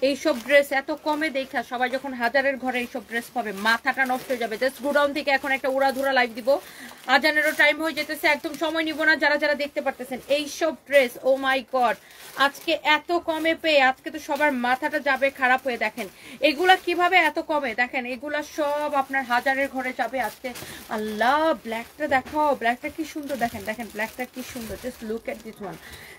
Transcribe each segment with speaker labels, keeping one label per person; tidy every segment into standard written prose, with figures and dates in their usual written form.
Speaker 1: এইসব ড্রেস এত কমে দেখা সবাই যখন হাজারের ঘরে এইসব ড্রেস পাবে মাথাটা নষ্ট হয়ে যাবে। জাস্ট গোডাউন থেকে এখন একটা উড়াধুরা লাইভ দিব, আজানেরও টাইম হয়ে যেতেছে, একদম সময় নিব না। যারা যারা দেখতে পারতেছেন এইসব ড্রেস, ও মাই গড আজকে এত কমে পেয়ে আজকে তো সবার মাথাটা যাবে খারাপ হয়ে। দেখেন এগুলা কিভাবে এত কমে, দেখেন এগুলা সব আপনার হাজারের ঘরে যাবে আজকে। আল্লাহ ব্ল্যাকটা দেখাও, ব্ল্যাকটা কি সুন্দর, দেখেন দেখেন ব্ল্যাকটা কি সুন্দর। Just look at this one,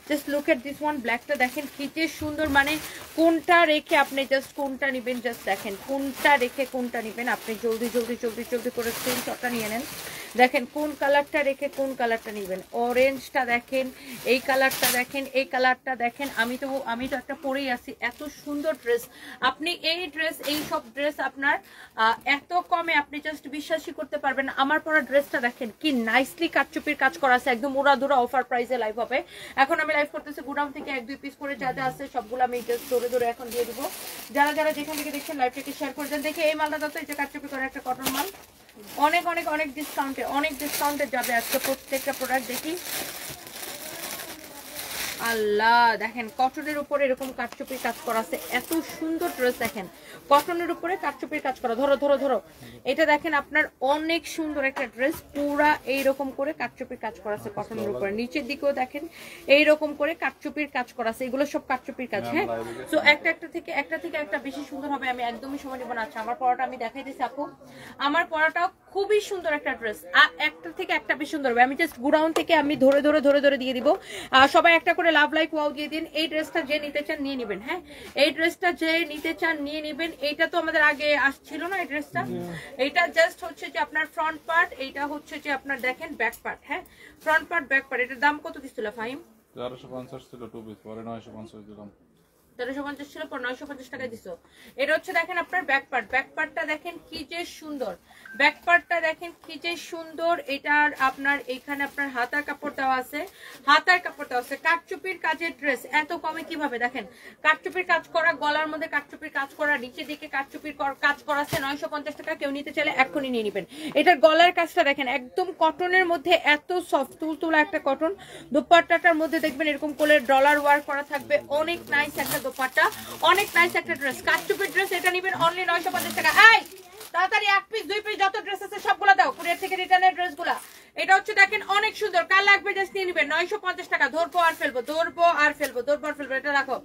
Speaker 1: just look at this one, ব্ল্যাকটা দেখেন কি যে সুন্দর। মানে কোনটা রেখে আপনি জাস্ট কোনটা নেবেন, জাস্ট দেখেন কোনটা রেখে কোনটা নেবেন। আপনি জলদি জলদি জলদি জলদি করে স্ক্রিনশটটা নিয়ে নেন। দেখেন কোন কালারটা রেখে কোন কালারটা নেবেন। অরেঞ্জটা দেখেন, এই কালারটা দেখেন, এই কালারটা দেখেন। আমি তো একটা পরেই আছি, এত সুন্দর ড্রেস। আপনি এই ড্রেস, এই সব ড্রেস আপনার এত কমে আপনি জাস্ট বিশ্বাসই করতে পারবেন। আমার পরা ড্রেসটা দেখেন কি নাইসলি কাটচুপির কাজ করা আছে, একদম উড়াধুরা অফার প্রাইসে লাইভ হবে। এখন আমি লাইভ করতেছি গুডাউন থেকে 1-2 পিস করে যা যা আছে সবগুলো আমি জাস্ট ধরে ধরে এখন দিয়ে দিব। যারা যারা যেখান থেকে দেখছেন লাইভটাকে শেয়ার করে দেন। দেখে এই মালটা তো এই যে কাটচুপি করে একটা কটন মাল, অনেক অনেক অনেক ডিসকাউন্টে যাবে আজকে প্রত্যেকটা প্রোডাক্ট। দেখি আল্লাহ দেখেন কটনের উপরে এরকম কাটচুপির কাজ করা আছে, এত সুন্দর ড্রেস। দেখেন কটনের উপরে কাটচুপির কাজ করা, ধরো ধরো ধরো, এটা দেখেন আপনার অনেক সুন্দর একটা ড্রেস, পুরা এইরকম করে কাটচুপির কাজ করা আছে কটনের উপরে। নিচের দিকেও দেখেন এইরকম করে কাটচুপির কাজ করা আছে, এগুলো সব কাটচুপির কাজ। হ্যাঁ, তো একটা থেকে একটা বেশি সুন্দর হবে। আমি একদমই সময় নেব না। আচ্ছা আমার পরাটা আমি দেখাই দিচ্ছি আপু, আমার পরাটাও খুবই সুন্দর একটা ড্রেস, একটা থেকে একটা বেশি সুন্দর হবে। আমি জাস্ট গুডাউন থেকে আমি ধরে ধরে ধরে ধরে দিয়ে দিব। সবাই একটা করে লাভ লাইক ওয়াও দিয়ে দিন। এই ড্রেসটা যে নিতে চান নিয়ে নেবেন। হ্যাঁ, এই ড্রেসটা যে নিতে চান নিয়ে নেবেন। এইটা তো আমাদের আগে আসছিল না এই ড্রেসটা, এইটা জাস্ট হচ্ছে যে আপনার ফ্রন্ট পার্ট, এইটা হচ্ছে যে আপনার দেখেন ব্যাক পার্ট। হ্যাঁ, ফ্রন্ট পার্ট ব্যাক পার্ট। এটার দাম কত দিছিল ফাহিম?
Speaker 2: 1350 ছিল 2 পিস, পরে 950 দিলাম।
Speaker 1: 1350 ছিল, পর 950 টাকা দিছো। এটা হচ্ছে দেখেন আপনার ব্যাক পার্ট, ব্যাক পার্টটা দেখেন কি যে সুন্দর, ব্যাক পার্টটা দেখেন কি যে সুন্দর। এটার আপনার এখানে আপনার হাতার কাপড় দেওয়া আছে, হাতার কাপড় দেওয়া আছে। কাটচুপির কাজের ড্রেস এত কমে কিভাবে, দেখেন কাটচুপির কাজ করা, গলার মধ্যে কাটচুপির কাজ করা, নিচের দিকে কাটচুপির কাজ করা আছে। 950 টাকা, কেউ নিতে চাইলে এক্ষুনি নিয়ে নেবেন। এটার গলার কাজটা দেখেন একদম কটনের মধ্যে, এত সফট তুলতুলা একটা কটন। দোপাট্টাটার মধ্যে দেখবেন এরকম করে ডলার ওয়ার্ক করা থাকবে, অনেক নাইস একটা দোপাট্টা, অনেক নাইস একটা ড্রেস। কাটচুপির ড্রেস এটা নেবেন অনলি 950 টাকা। এই তাড়াতাড়ি 1 পিস 2 পিস যত ড্রেস আছে সবগুলো দাও, কুরিয়ার থেকে রিটার্নের ড্রেসগুলো। এটা হচ্ছে দেখেন অনেক সুন্দর, কার লাগবে জাস্ট নিয়ে নেবেন। 950 টাকা, ধরবো আর ফেলবো, ধরবো আর ফেলবো, ধরবো আর ফেলবো। এটা রাখো,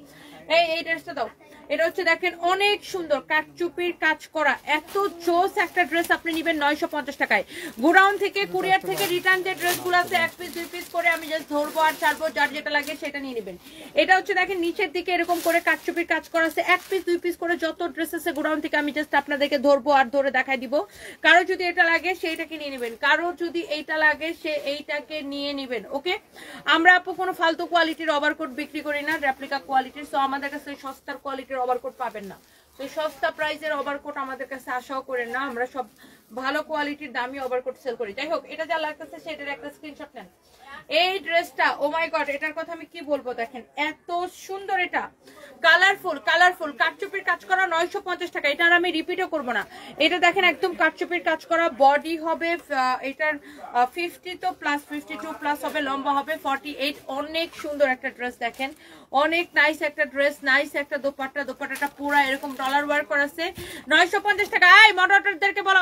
Speaker 1: এই ড্রেসটা দাও। এটা হচ্ছে দেখেন অনেক সুন্দর কাটচুপির কাজ করা, এত জোস একটা ড্রেস আপনি নেবেন 950 টাকায়। গোডাউন থেকে কুরিয়ার থেকে রিটার্ন যে ড্রেসগুলো আছে 1 পিস 2 পিস করে আমি জাস্ট ধরবো আর ছাড়বো, যার যেটা লাগে সেটা নিয়ে নেবেন। এটা হচ্ছে দেখেন নিচের দিকে এরকম করে কাটচুপির কাজ করা আছে, 1 পিস 2 পিস করে যত ড্রেস আছে গোডাউন থেকে আমি জাস্ট আপনাদেরকে ধরবো আর ধরে দেখাই দিব। কারো যদি এটা লাগে সেইটাকে নিয়ে নেবেন, কারো যদি এইটা লাগে সে এইটাকে নিয়ে নেবেন। ওকে, আমরা আপু কোনো ফালতু কোয়ালিটির ওভারকোট বিক্রি করি না, রেপ্লিকা কোয়ালিটির। সো আমাদের কাছে সস্তার কোয়ালিটির ওভারকোট পাবেন না, তো সস্তা প্রাইসের ওভারকোট আমাদের কাছে আশাও করেন না। আমরা সব ভালো কোয়ালিটির দামি ওভারকোট সেল করি। যাই হোক, এটা যা লাগতেছে সেটার একটা স্ক্রিনশট নেন। এই ড্রেসটা ও মাই গড, এটার কথা আমি কি বলবো, দেখেন এত সুন্দর, এটা কালারফুল কালারফুল কাটচুপির কাজ করা 950 টাকা। এটার আমি রিপিটও করব না। এটা দেখেন একদম কাটচুপির কাজ করা, বডি হবে এটার 50 তো প্লাস 52 প্লাস হবে, লম্বা হবে 48। অনেক সুন্দর একটা ড্রেস, দেখেন অনেক নাইস একটা ড্রেস, নাইস একটা দোপাট্টা, দোপাট্টাটা পুরো এরকম ডলার ওয়ার্ক করা আছে। 950 টাকা। এই মডারেটরদেরকে বলো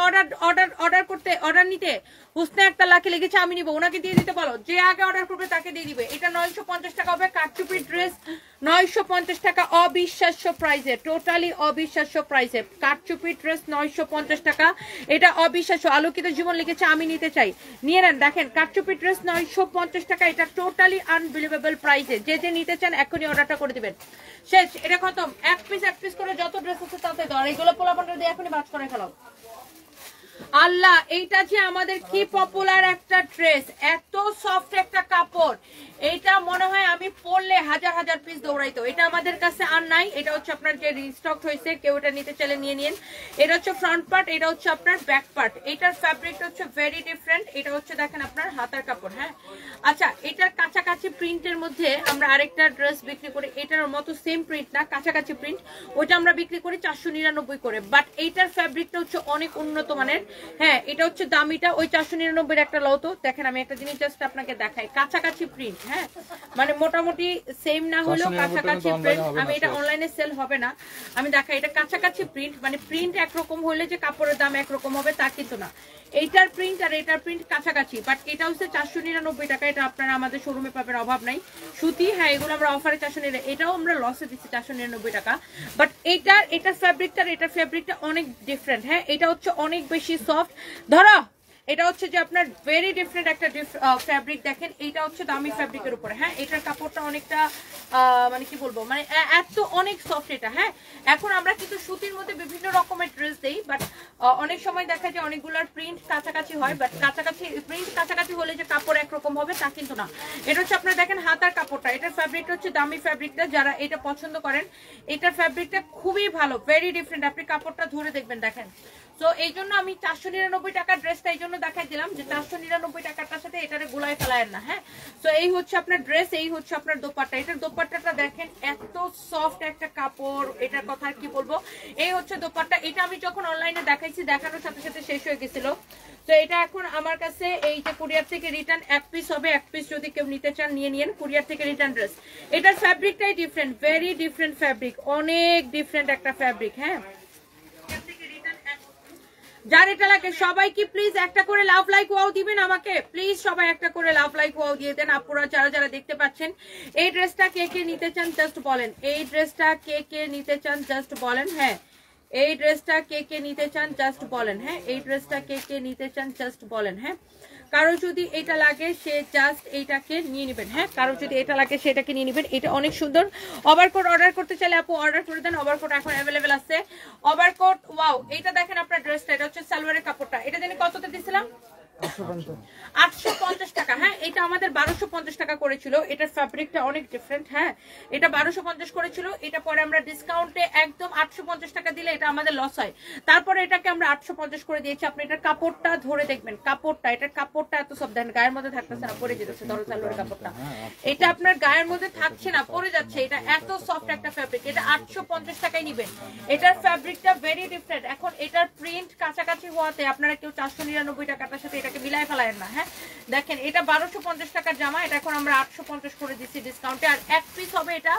Speaker 1: অর্ডার করতে, অর্ডার নিতে। হুসনে একটা লাখে লেগেছে, আমি নিব, ওনাকে দিয়ে দিতে বলো, যে আগে অর্ডার করবে তাকে দিয়ে দিবে। এটা 950 টাকা হবে কাটচুপির ড্রেস, 950 টাকা, অবিশ্বাস্য প্রাইসে, টোটালি অবিশ্বাস্য প্রাইসে কাটচুপির ড্রেস 950 টাকা। এটা অবিশ্বাস্য। আলোকিত জীবন লিখেছে আমি নিতে চাই, নিয়ে নেন। দেখেন কাটচুপির ড্রেস 950 টাকা, এটা টোটালি আনবিলিভেবল প্রাইসে। যে যে নিতে চান এখনই অর্ডারটা করে দিবেন। শেষ, এটা খতম। 1 পিস করে যত ড্রেস আছে তাতে দাও। এগুলো পোলাপানটা দিয়ে এখনই বাজ করে ফেলাও। আল্লাহ, এইটা যে আমাদের কি পপুলার একটা ড্রেস, এত সফট একটা কাপড়, এইটা মনে হয় আমি পরলে হাজার হাজার পিস দৌড়াইতো। এটা আমাদের কাছে আর নাই, এটা হচ্ছে আপনার যে রিস্টক হয়েছে, কেউ এটা নিতে চাইলে নিয়ে নিন। এটা হচ্ছে ফ্রন্ট পার্ট, এটা হচ্ছে আপনার ব্যাক পার্ট। এটার ফ্যাব্রিকটা হচ্ছে ভেরি ডিফারেন্ট। এটা হচ্ছে দেখেন আপনার হাতার কাপড়। হ্যাঁ, আচ্ছা, এটার কাছাকাছি প্রিন্টের মধ্যে আমরা আরেকটা ড্রেস বিক্রি করি, এটার মতো সেম প্রিন্ট না, কাছাকাছি প্রিন্ট, ওইটা আমরা বিক্রি করি 499 করে। বাট এইটার ফ্যাব্রিকটা হচ্ছে অনেক উন্নত মানের, হ্যাঁ এটা হচ্ছে দামিটা, ওই 499 একটা লও তো। দেখেন আমি একটা জিনিস জাস্ট আপনাকে দেখাই, কাছাকাছি প্রিন্ট, হ্যাঁ মানে মোটামুটি সেম না হলেও কাছাকাছি প্রিন্ট। আমি এটা অনলাইনে সেল হবে না, আমি দেখাই এটা কাছাকাছি প্রিন্ট, মানে প্রিন্ট একরকম হলে যে কাপড়ের দাম একরকম হবে তা কিন্তু না। এইটার প্রিন্ট আর এটার প্রিন্ট কাছাকাছি, বাট এটা হচ্ছে 499 টাকা। এটা আপনারা আমাদের শোরুমে পাবেন, অভাব নাই। সুতি, হ্যাঁ এগুলো আমরা অফারে 499, এটাও আমরা লসে দিচ্ছি 499 টাকা। বাট এটার ফ্যাব্রিকটা অনেক ডিফারেন্ট, হ্যাঁ এটা হচ্ছে অনেক বেশি সফট। ধরো এটা হচ্ছে যে আপনার ভেরি ডিফারেন্ট একটা ফ্যাব্রিক। দেখেন এটা হচ্ছে দামি ফ্যাব্রিকের উপরে, হ্যাঁ এটার কাপড়টা অনেকটা মানে কি বলবো, মানে এত অনেক সফট এটা। হ্যাঁ এখন আমরা কিন্তু সুতির মধ্যে বিভিন্ন রকমের ড্রেস দেই, বাট অনেক সময় দেখা যায় অনেকগুলোর প্রিন্ট কাছাকাছি হয়, বাট প্রিন্ট কাছাকাছি হলে যে কাপড় একরকম হবে তা কিন্তু না। এটা হচ্ছে আপনারা দেখেন হাতার কাপড়টা, এটার ফ্যাব্রিকটা হচ্ছে দামি ফ্যাব্রিকটা। যারা এটা পছন্দ করেন, এটার ফ্যাব্রিকটা খুবই ভালো, ভেরি ডিফারেন্ট। আপনি কাপড়টা ধরে দেখবেন, দেখেন। তো এই জন্য আমি 499 টাকার ড্রেসটা এই জন্য দেখাই দিলাম যে 499 টাকাটার সাথে এটারে গোলায় ফেলায়েন না। হ্যাঁ তো এই হচ্ছে আপনার ড্রেস, এই হচ্ছে আপনার দোপাট্টা। এটার দোপাট্টাটা দেখেন এত সফট একটা কাপড়, এটার কথা আর কি বলবো। এই হচ্ছে দোপাট্টা। এটা আমি যখন অনলাইনে দেখাইছি, দেখানোর সাথে সাথে শেষ হয়ে গেছিল। তো এটা এখন আমার কাছে এই যে কুরিয়ার থেকে রিটার্ন এক পিস হবে, এক পিস যদি কেউ নিতে চান নিয়ে নিন, কুরিয়ার থেকে রিটার্ন ড্রেস। এটার ফ্যাব্রিকটাই ডিফারেন্ট, ভেরি ডিফারেন্ট ফ্যাব্রিক, অনেক ডিফারেন্ট একটা ফ্যাব্রিক। হ্যাঁ যার এটা লাগে সবাই কি প্লিজ একটা করে লাভ লাইক ওয়াও দিবেন আমাকে, প্লিজ সবাই একটা করে লাভ লাইক ওয়াও দিয়ে দেন। আপুরা যারা যারা দেখতে পাচ্ছেন, এই ড্রেসটা কে কে নিতে চান জাস্ট বলেন, এই ড্রেসটা কে কে নিতে চান জাস্ট বলেন। হ্যাঁ এই ড্রেসটা কে কে নিতে চান জাস্ট বলেন। হ্যাঁ এই ড্রেসটা কে কে নিতে চান জাস্ট বলেন। হ্যাঁ কারো যদি এটা লাগে সে জাস্ট এইটাকে নিয়ে নেবেন। হ্যাঁ কারো যদি এটা লাগে সেটাকে নিয়ে নেবেন, এটা অনেক সুন্দর। ওভারকোট অর্ডার করতে চাইলে আপু অর্ডার করে দেন, ওভারকোট এখন অ্যাভেলেবেল আছে। ওভারকোট ওয়াও, এটা দেখেন আপনার ড্রেসটা, এটা হচ্ছে সালোয়ারের কাপড়টা। এটা জানি কততে দিছিলাম, 850 টাকা। হ্যাঁ এটা আমাদের 1250 টাকা করেছিল। এটার ফ্যাব্রিকটা অনেক ডিফারেন্ট। হ্যাঁ এটা 1250 করেছিল, এটা পরে আমরা ডিসকাউন্টে একদম 850 টাকা দিলে এটা আমাদের লস হয়, তারপরে এটাকে আমরা 850 করে দিয়েছি। আপনি এটার কাপড়টা ধরে দেখবেন, কাপড়টা, এটার কাপড়টা এত সব দেখেন, গায়ের মধ্যে থাকতেছে না, পরে যেতেছে। ধরো সালোয়ারের কাপড়টা, এটা আপনার গায়ের মধ্যে থাকছে না, পরে যাচ্ছে। এটা এত সফট একটা ফ্যাব্রিক, এটা 850 টাকায় নিবেন। এটার ফ্যাব্রিকটা ভেরি ডিফারেন্ট। এখন এটার প্রিন্ট কাছাকাছি হওয়াতে আপনারা কেউ 499 টাকাটার সাথে এটাকে মিলাই ফেলায়েন না। হ্যাঁ দেখেন এটা 1250 টাকার জামা, এটা এখন আমরা 850 করে দিচ্ছি ডিসকাউন্টে। আর এক পিস হবে, এটা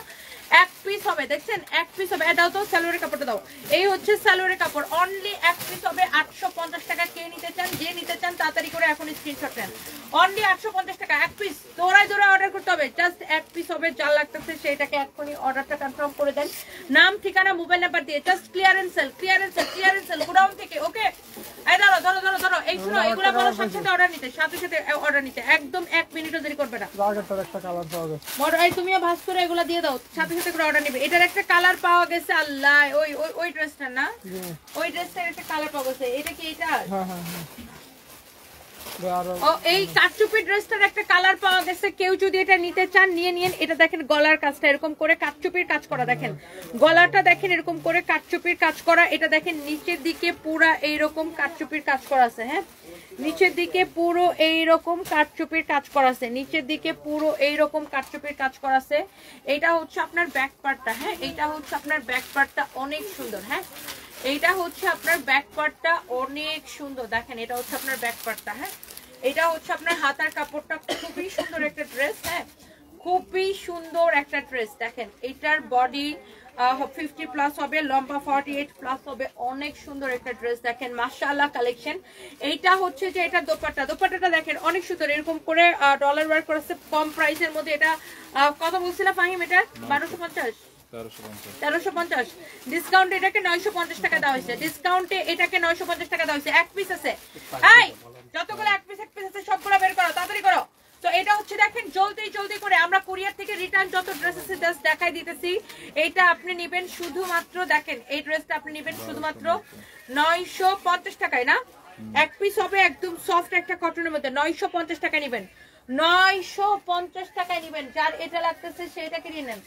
Speaker 1: এক পিস হবে, দেখছেন এক পিস হবে। এটাও তো সালোয়ারের কাপড়টা দাও, এই হচ্ছে সালোয়ারের কাপড়, অনলি এক পিস হবে 850 টাকা। কে নিতে চান, যে নিতে চান তাড়াতাড়ি করে এখন স্ক্রিনশট নেন, অনলি 850 টাকা এক পিস। দৌড়ায় অর্ডার করতে হবে, জাস্ট এক পিস হবে। যা লাগতেছে সেটাকে এখনই অর্ডারটা কনফার্ম করে দেন, নাম ঠিকানা মোবাইল নাম্বার দিয়ে। Just clearance sale, clearance sale, clearance sale godown থেকে। ওকে এই ধরো ধরো ধরো ধরো, এই শুনো, এগুলো বলো সাথে সাথে অর্ডার নিতে, সাথে সাথে অর্ডার নিতে, একদম 1 মিনিটও দেরি করবে না। এই তুমিও ভাস করে এগুলো দিয়ে দাও, সাথে সাথে করে অর্ডার নিবে। এটার একটা কালার পাওয়া গেছে, আল্লাহ ওই ওই ওই ড্রেসটা না, ওই ড্রেসটার একটা কালার পাওয়া গেছে। এটা কি এটা? ও এই কাটচুপি ড্রেসটার একটা কালার পাওয়া গেছে, কেউ যদি এটা নিতে চান নিয়ে নিন। এটা দেখেন গলার কাজটা এরকম করে কাটচুপির কাজ করা, দেখেন গলাটা দেখেন এরকম করে কাটচুপির কাজ করা। এটা দেখেন নিচের দিকে পুরা এইরকম কাটচুপির কাজ করা আছে। হ্যাঁ নিচের দিকে পুরো এইরকম কাটচুপির কাজ করা আছে, নিচের দিকে পুরো এইরকম কাটচুপির কাজ করা আছে। এইটা হচ্ছে আপনার ব্যাক পার্টটা। হ্যাঁ এইটা হচ্ছে আপনার ব্যাক পার্টটা, অনেক সুন্দর। হ্যাঁ এইটা হচ্ছে আপনার ব্যাক পার্টটা, অনেক সুন্দর। দেখেন এটা হচ্ছে আপনার ব্যাক পার্টটা। হ্যাঁ এটা হচ্ছে আপনার হাতার কাপড়টা, খুবই সুন্দর একটা ড্রেস। হ্যাঁ খুবই সুন্দর একটা ড্রেস। দেখেন এটার বডি 50 প্লাস হবে, লম্বা 48 প্লাস হবে, অনেক সুন্দর একটা ড্রেস। দেখেন মাশাআল্লাহ কালেকশন। এইটা হচ্ছে যে এটা দোপাট্টা, দোপাট্টাটা দেখেন অনেক সুন্দর, এরকম করে ডলার ওয়ার্ক করেছে কম প্রাইসের মধ্যে। এটা কত বলছিলাম ফাহিম, এটা 1250 1350, ডিসকাউন্টে এটাকে 950 টাকা দেওয়া হয়েছে, ডিসকাউন্টে এটাকে 950 টাকা দেওয়া হয়েছে। এক পিস আছে, এই যতগুলো এক পিস আছে সবগুলো বের করো, তাড়াতাড়ি করো। তো এটা হচ্ছে দেখেন জলদি জলদি করে আমরা কুরিয়ার থেকে রিটার্ন যত ড্রেস আছে জাস্ট দেখাই দিতেছি। এইটা আপনি নেবেন শুধুমাত্র, দেখেন এই ড্রেসটা আপনি নেবেন শুধুমাত্র 950 টাকায় না, এক পিস হবে একদম সফট একটা কটনের মধ্যে, 950 টাকা নেবেন, 950 টাকায় নেবেন। যার এটা লাগতেছে সেটাকে নিয়ে নেন,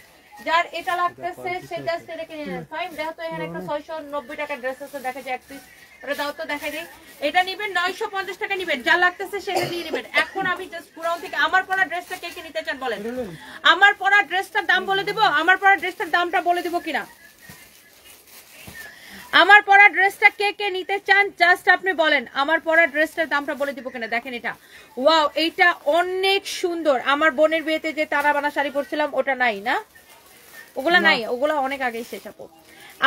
Speaker 1: যার এটা লাগতেছে সে জাস্ট এটাকে নিয়ে নেন। ফাইন, যেহেতু এখানে একটা 690 টাকা ড্রেস আছে, দেখা যায় এক পিস, ওটা দাও তো দেখাই দিই। এটা নিবেন 950 টাকা নিবেন, যা লাগতেছে সেটা দিয়ে নেবেন। এখন আমি জাস্ট পুরান থেকে আমার পরা ড্রেসটা কে কে নিতে চান বলেন, আমার পরা ড্রেসটার দাম বলে দেবো, আমার পরা ড্রেসটার দামটা বলে দেবো কিনা। আমার পরা ড্রেসটা কে কে নিতে চান জাস্ট আপনি বলেন, আমার পরা ড্রেসটার দামটা বলে দিব কিনা। দেখেন এটা, ওয়াও, এইটা অনেক সুন্দর। আমার বোনের বিয়েতে যে তারা বানা শাড়ি পরছিলাম ওটা নাই না, ওগুলা নাই, ওগুলা অনেক আগেই শেষ আপু।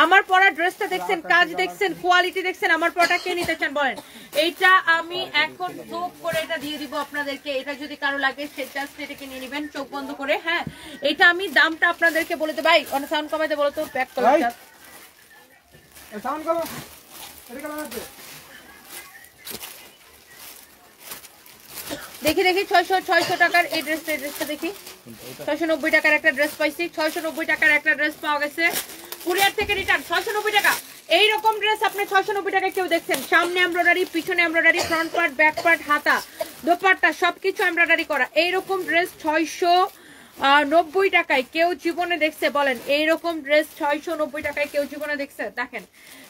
Speaker 1: আমার পরা ড্রেসটা দেখছেন, কাজ দেখছেন, কোয়ালিটি দেখছেন, আমার পরাটা কে নিতে চান বলেন। এইটা আমি এখন চোখ করে এটা দিয়ে দিব আপনাদেরকে। এটা যদি কারো লাগে সে জাস্ট এটাকে নিয়ে নেবেন চোখ বন্ধ করে। হ্যাঁ, এটা আমি দামটা আপনাদেরকে বলে দেব। ভাই অনেক সাউন্ড কমাইতে বলো তো, প্যাক করো
Speaker 3: সাউন্ড করো, এটা লাগাতে
Speaker 1: দেখি দেখি 600 টাকার এই ড্রেসটা দেখি। 690 টাকার একটা ড্রেস পাইছি, 690 টাকার একটা ড্রেস পাওয়া গেছে কুরিয়ার থেকে রিটার্ন। 690 টাকা এইরকম ড্রেস আপনি 690 টাকায় কেউ দেখছেন? সামনে এমব্রয়ডারি, পিছনে embroidery, front part, back part, হাতা, দোপাট্টা সবকিছু এমব্রয়ডারি করা। এইরকম ড্রেস 690 টাকায় কেউ জীবনে দেখছে বলেন? এইরকম ড্রেস 690 টাকায় কেউ জীবনে দেখছে? দেখেন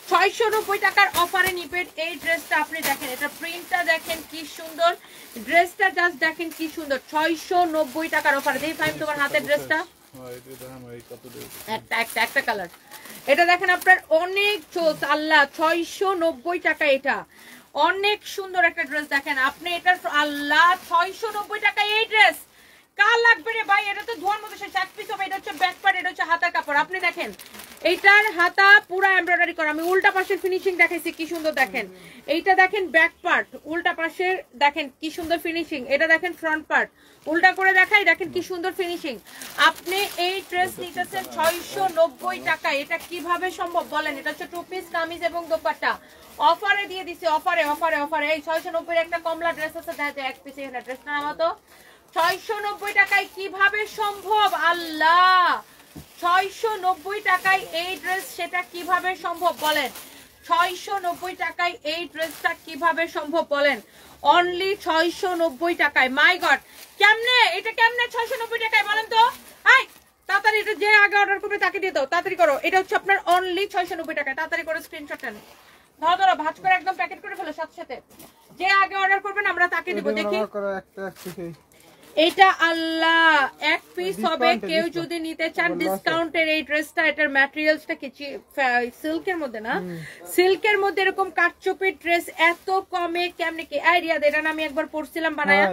Speaker 1: 690 টাকার অফারে নিবেন এই ড্রেসটা। আপনি দেখেন এটা প্রিন্টটা দেখেন কি সুন্দর, ড্রেসটা জাস্ট দেখেন কি সুন্দর। 690 টাকার অফারে। দেখি ভাই তোমার হাতের ড্রেসটা, একটা কালার। এটা দেখেন আপনার অনেক চোস আল্লাহ, 690 টাকা। এটা অনেক সুন্দর একটা ড্রেস। দেখেন আপনি এটার আল্লাহ 690 টাকায় এই ড্রেস কার লাগবে রে ভাই? এটা তো ধোয়ার মতো শেষ। এক পিস হবে। এটা হচ্ছে ব্যাক পার্ট, এটা হচ্ছে হাতার কাপড়। আপনি দেখেন এইটার হাতা পুরো এমব্রয়ডারি করা। আমি উল্টা পাশের ফিনিশিং দেখাইছি কি সুন্দর। দেখেন এইটা দেখেন ব্যাক পার্ট, উল্টা পাশের দেখেন কি সুন্দর ফিনিশিং। এটা দেখেন ফ্রন্ট পার্ট, উল্টা করে দেখাই, দেখেন কি সুন্দর ফিনিশিং। আপনি এই ড্রেস নিতেছেন 690 টাকা। এটা কিভাবে সম্ভব বলেন? এটা হচ্ছে টু পিস কামিজ এবং দোপাট্টা অফারে দিয়ে দিছি। অফারে অফারে অফারে এই 690 একটা কমলা ড্রেস আছে, দেখা যায় এক পিস। এখানে ড্রেসটা নামাতো 690 টাকায় কিভাবে সম্ভব? আল্লাহ 690 টাকায় এই ড্রেস, সেটা কিভাবে সম্ভব বলেন? 690 টাকায় এই ড্রেসটা কিভাবে সম্ভব বলেন? অনলি 690 টাকায়। মাই গড, কেমনে এটা কেমনে 690 টাকায় বলেন তো? হাই তাড়াতাড়ি, এটা যে আগে অর্ডার করবে তাকে দিয়ে দাও, তাড়াতাড়ি করো। এটা হচ্ছে আপনার অনলি 690 টাকায়। তাড়াতাড়ি করে স্ক্রিনশট নেন, ধরো ধরো ভাঁজ করে একদম প্যাকেট করে ফেলো সাথে সাথে। যে আগে অর্ডার করবেন আমরা তাকে দিব। দেখি এটা আল্লাহ এক পিস হবে। কেউ যদি নিতে চান ডিসকাউন্টের এই ড্রেসটা, এটার ম্যাটেরিয়ালসটা কি সিল্কের মধ্যে না? সিল্কের মধ্যে এরকম কাটচুপির ড্রেস এত কমে কেমনে কি আইডিয়া? এটা না আমি একবার পরছিলাম বানায়া,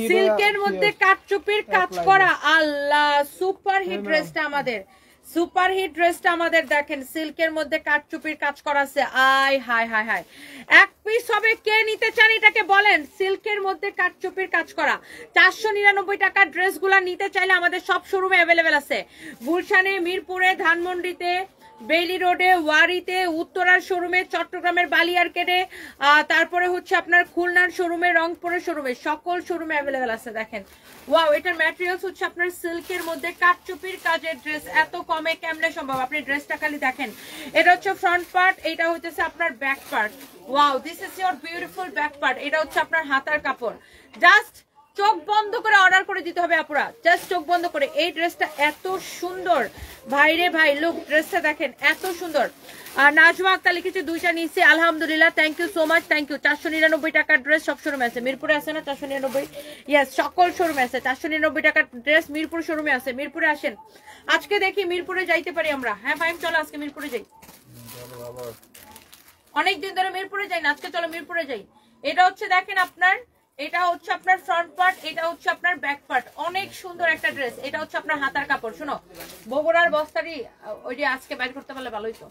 Speaker 1: সিল্কের মধ্যে কাটচুপির কাজ করা। আল্লাহ সুপার হিট ড্রেসটা আমাদের, সুপার হিট ড্রেসটা আমাদের। দেখেন সিল্কের মধ্যে কাটচুপির কাজ করা আছে। আয় হায় হায় হায়, এক পিস হবে। কে নিতে চান এটাকে বলেন? সিল্কের মধ্যে কাটচুপির কাজ করা 499 টাকার ড্রেসগুলা নিতে চাইলে আমাদের সব শোরুমে অ্যাভেলেবেল আছে। গুলশানে, মিরপুরে, ধানমন্ডিতে, বেইলি রোডে, ওয়ারিতে, উত্তরার শোরুমে, চট্টগ্রামের বালিয়ারকেটে, তারপরে হচ্ছে আপনার খুলনার শোরুমে, রংপুরের শোরুমে, সকল শোরুমে অ্যাভেলেবেল আছে। দেখেন ওয়াও, এটার ম্যাটেরিয়ালস হচ্ছে আপনার সিল্কের মধ্যে কাটচুপির কাজের ড্রেস। এত কমে কেমনে সম্ভব? আপনি ড্রেসটা খালি দেখেন। এটা হচ্ছে ফ্রন্ট পার্ট, এটা হচ্ছে আপনার back part. Wow, this is your beautiful back part. এটা হচ্ছে আপনার হাতার কাপড়। জাস্ট চোখ বন্ধ করে অর্ডার করে দিতে হবে আপুরা, জাস্ট চোখ বন্ধ করে। এই ড্রেসটা এত সুন্দর ভাইরে ভাই, লুক ড্রেসটা দেখেন এত সুন্দর। নাজমা আক্তার লিখেছে 2টা নিচে, আলহামদুলিল্লাহ, thank you so much, thank you. 499 টাকার ড্রেস সব শোরুমে আছে। মিরপুরে আছে না 499? ইয়েস, সকল শোরুমে আছে 499 টাকার ড্রেস। মিরপুর শোরুমে আছে, মিরপুরে আসেন। আজকে দেখি মিরপুরে যাইতে পারি আমরা। হ্যাঁ ফাইম, চলো আজকে মিরপুরে যাই। অনেকদিন ধরে মিরপুরে যাই না, আজকে চলো মিরপুরে যাই। এটা হচ্ছে দেখেন আপনার, এটা হচ্ছে আপনার ফ্রন্ট পার্ট, এটা হচ্ছে আপনার ব্যাক পার্ট। অনেক সুন্দর একটা ড্রেস। এটা হচ্ছে আপনার হাতার কাপড়। শুনো, বগুড়ার বস্তারি ওই যে আজকে বাইর করতে পারলে ভালোই তো।